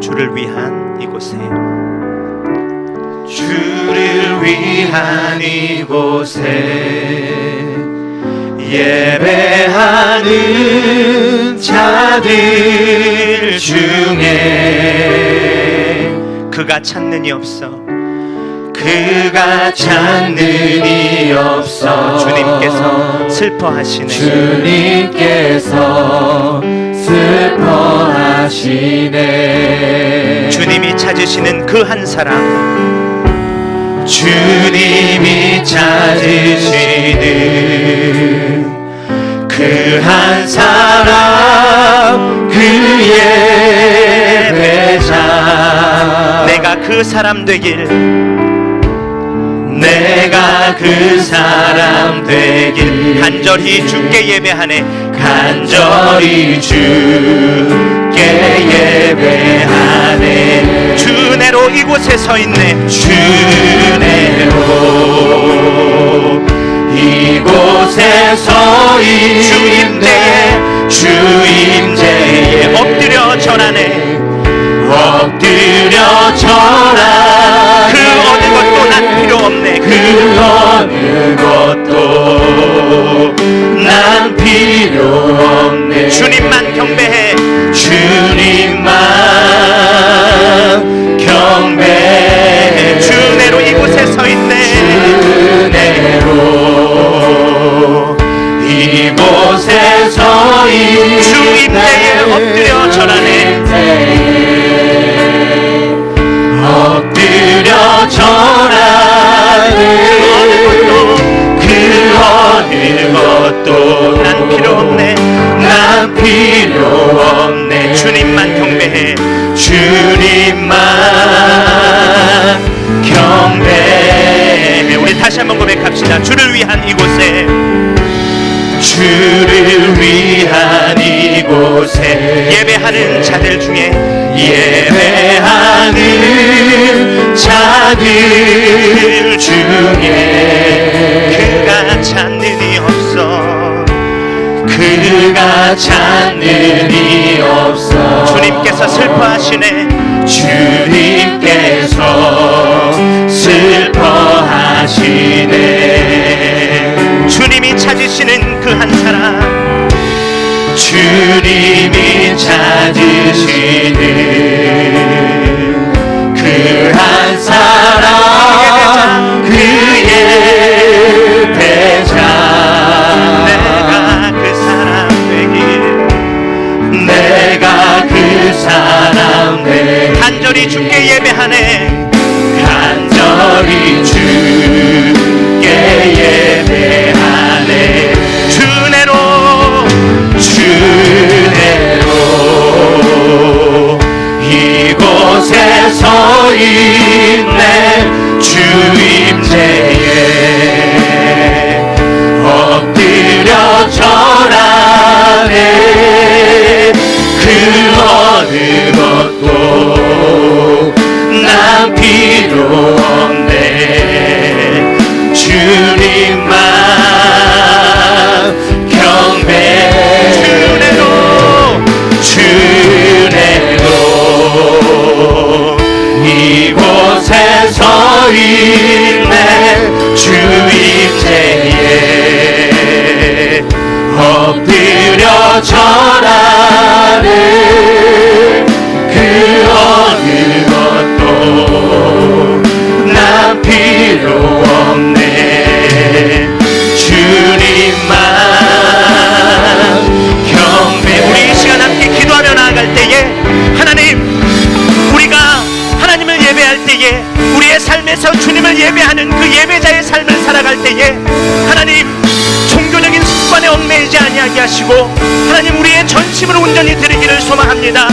주를 위한 이곳에, 주를 위한 이곳에 예배하는 자들 중에 그가 찾는 이 없어, 그가 찾는 이 없어. 주님께서 슬퍼하시네. 주님께서 슬퍼하시네. 주님이 찾으시는 그 한 사람, 주님이 찾으시는 그 한 사람, 그의 배자. 내가 그 사람 되길, 내가 그 사람 되길 간절히 주께 예배하네. 간절히 주께 예배하네. 주 은혜로 이곳에 서 있네. 주 은혜로 이곳에 서 있네. 주 임재에 엎드려 절하네. 엎드려 절하네. 그 어느 것도 난 필요 없네. 그 어느 것도 난 필요 없네. 주님만 경배해. 주님만 경배해. 주 은혜로 이곳에 서 있네. 주 은혜로 이곳에 서 있네. 주 임재에 엎드려 절하네. 엎드려 절하네. 그 어느 것도 난 필요 없네. 난 필요 없네. 주님만 경배해. 주님만 위한 이곳에 주를 위한 이곳에 예배하는 자들 중에 예배하는 자들 중에 그가 찾는 이 없어 그가 찾는 이 없어 주님께서 슬퍼하시네 주님께서 슬퍼하시네 주님이 찾으시는 그 한 사람 주님이 찾으시는 그 한 사람 그 예배자 내가 그 사람 되길 내가 그 사람 되길 간절히 주께 예배하네 간절히 주께 예배하네 주내로 이곳에 서 있네 주임제에 엎드려 절하네 그 어느 것도 난 필요 없네 주님만 경배 주내로 이곳에 서 있네 주임제에 엎드려 절하네 그 어느 것도 난 필요 없네 주님만 경배 우리 이 시간 함께 기도하며 나아갈 때에 하나님 우리가 하나님을 예배할 때에 우리의 삶에서 주님을 예배하는 그 예배자의 삶을 살아갈 때에 하나님 종교적인 습관에 얽매이지 아니하게 하시고 하나님 우리의 전심을 온전히 드리기를 소망합니다.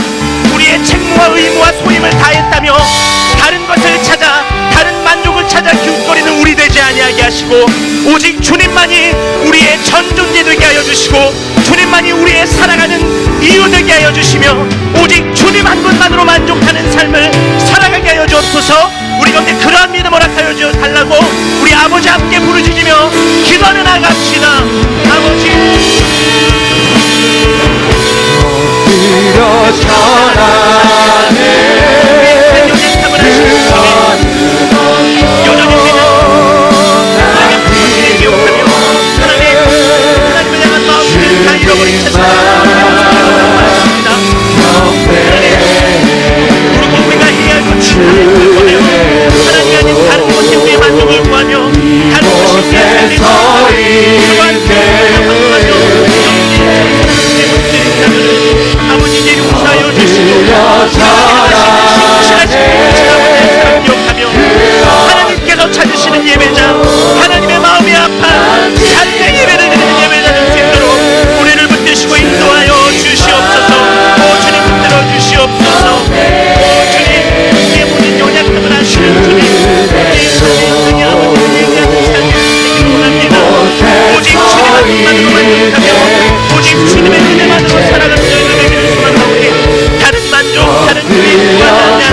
우리의 책무와 의무와 소임을 다했다며 다른 것을 찾아 다른 만족을 찾아 기웃거리는 우리 되지 아니하게 하시고 오직 주님만이 우리의 전 존재 되게 하여 주시고 주님만이 우리의 살아가는 이유 되게 하여 주시며 오직 주님 한 분만으로 만족하는 삶을 살아가게 하여 주옵소서. 우리 가운데 그러한 믿음 허락하여 주 달라고 우리 아버지 함께 부르짖으며 기도하며 나갑시다. 아버지 엎드려 절하네 연약함을 하시는 여전히 믿는 하나님의 부르심을 기억하며 하나님을 향한 마음을 다 잃어버린 채 그리고 우리가 해야 할 것을 하나님 아닌 다른 것에 우리의 만족을 구하며 다른 것이 우리의 아버지께 용서하여 주시고 하나님께서 찾으시는 예배자 하나님의 마음이 아파 삶의 예배를 드리는 예배자 될 수 있도록 우리를 붙드시고 인도하여 주시옵소서. 오 주님 붙들어 주시옵소서. 오 주님 우리의 모든 연약함을 아시는 주님 우리의 인생의 아버지를 얘기하는 삶을 되기를 원합니다. 오직 주님만으로 만족하며 오직 주님의 은혜만으로 살아가는 저희가 되기를 소망하오니 다른 만족 다른 주의 구하지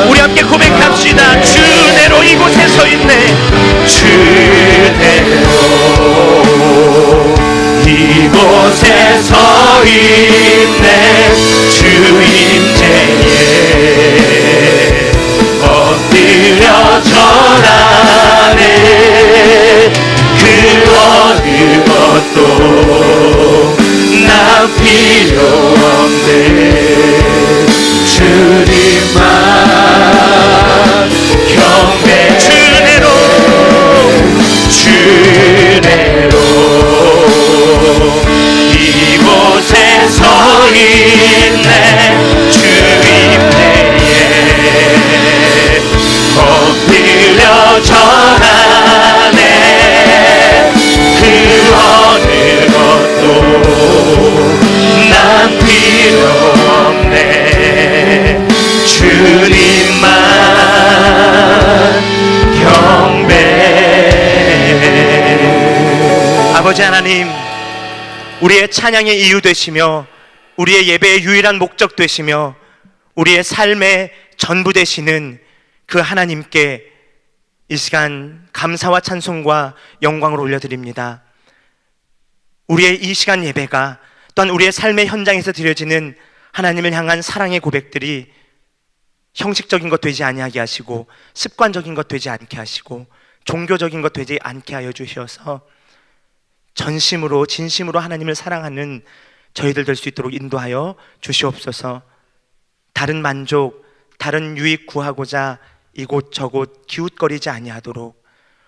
우리 함께 고백합시다. 주내로 이곳에 서 있네 주내로 이곳에 서 있네 주임제에 엎드려 절하네 그 어느 것도 난 필요 없네 주님만 경배 주내로 이곳에 서 있네 아버지 하나님, 우리의 찬양의 이유 되시며 우리의 예배의 유일한 목적 되시며 우리의 삶의 전부 되시는 그 하나님께 이 시간 감사와 찬송과 영광을 올려드립니다. 우리의 이 시간 예배가 또한 우리의 삶의 현장에서 드려지는 하나님을 향한 사랑의 고백들이 형식적인 것 되지 아니하게 하시고 습관적인 것 되지 않게 하시고 종교적인 것 되지 않게 하여 주셔서 전심으로 진심으로 하나님을 사랑하는 저희들 될 수 있도록 인도하여 주시옵소서. 다른 만족, 다른 유익 구하고자 이곳저곳 기웃거리지 아니하도록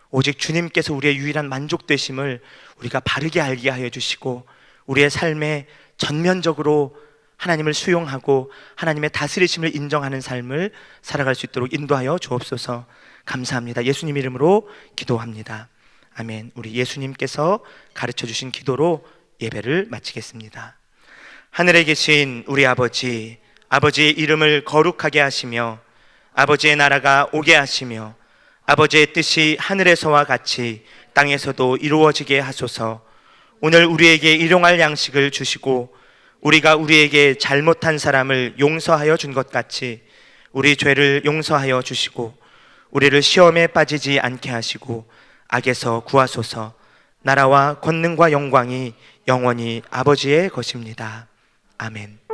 오직 주님께서 우리의 유일한 만족 되심을 우리가 바르게 알게 하여 주시고 우리의 삶에 전면적으로 하나님을 수용하고 하나님의 다스리심을 인정하는 삶을 살아갈 수 있도록 인도하여 주옵소서. 감사합니다. 예수님 이름으로 기도합니다. 아멘. 우리 예수님께서 가르쳐 주신 기도로 예배를 마치겠습니다. 하늘에 계신 우리 아버지, 아버지의 이름을 거룩하게 하시며 아버지의 나라가 오게 하시며 아버지의 뜻이 하늘에서와 같이 땅에서도 이루어지게 하소서. 오늘 우리에게 일용할 양식을 주시고 우리가 우리에게 잘못한 사람을 용서하여 준 것 같이 우리 죄를 용서하여 주시고 우리를 시험에 빠지지 않게 하시고 악에서 구하소서. 나라와 권능과 영광이 영원히 아버지의 것입니다. 아멘.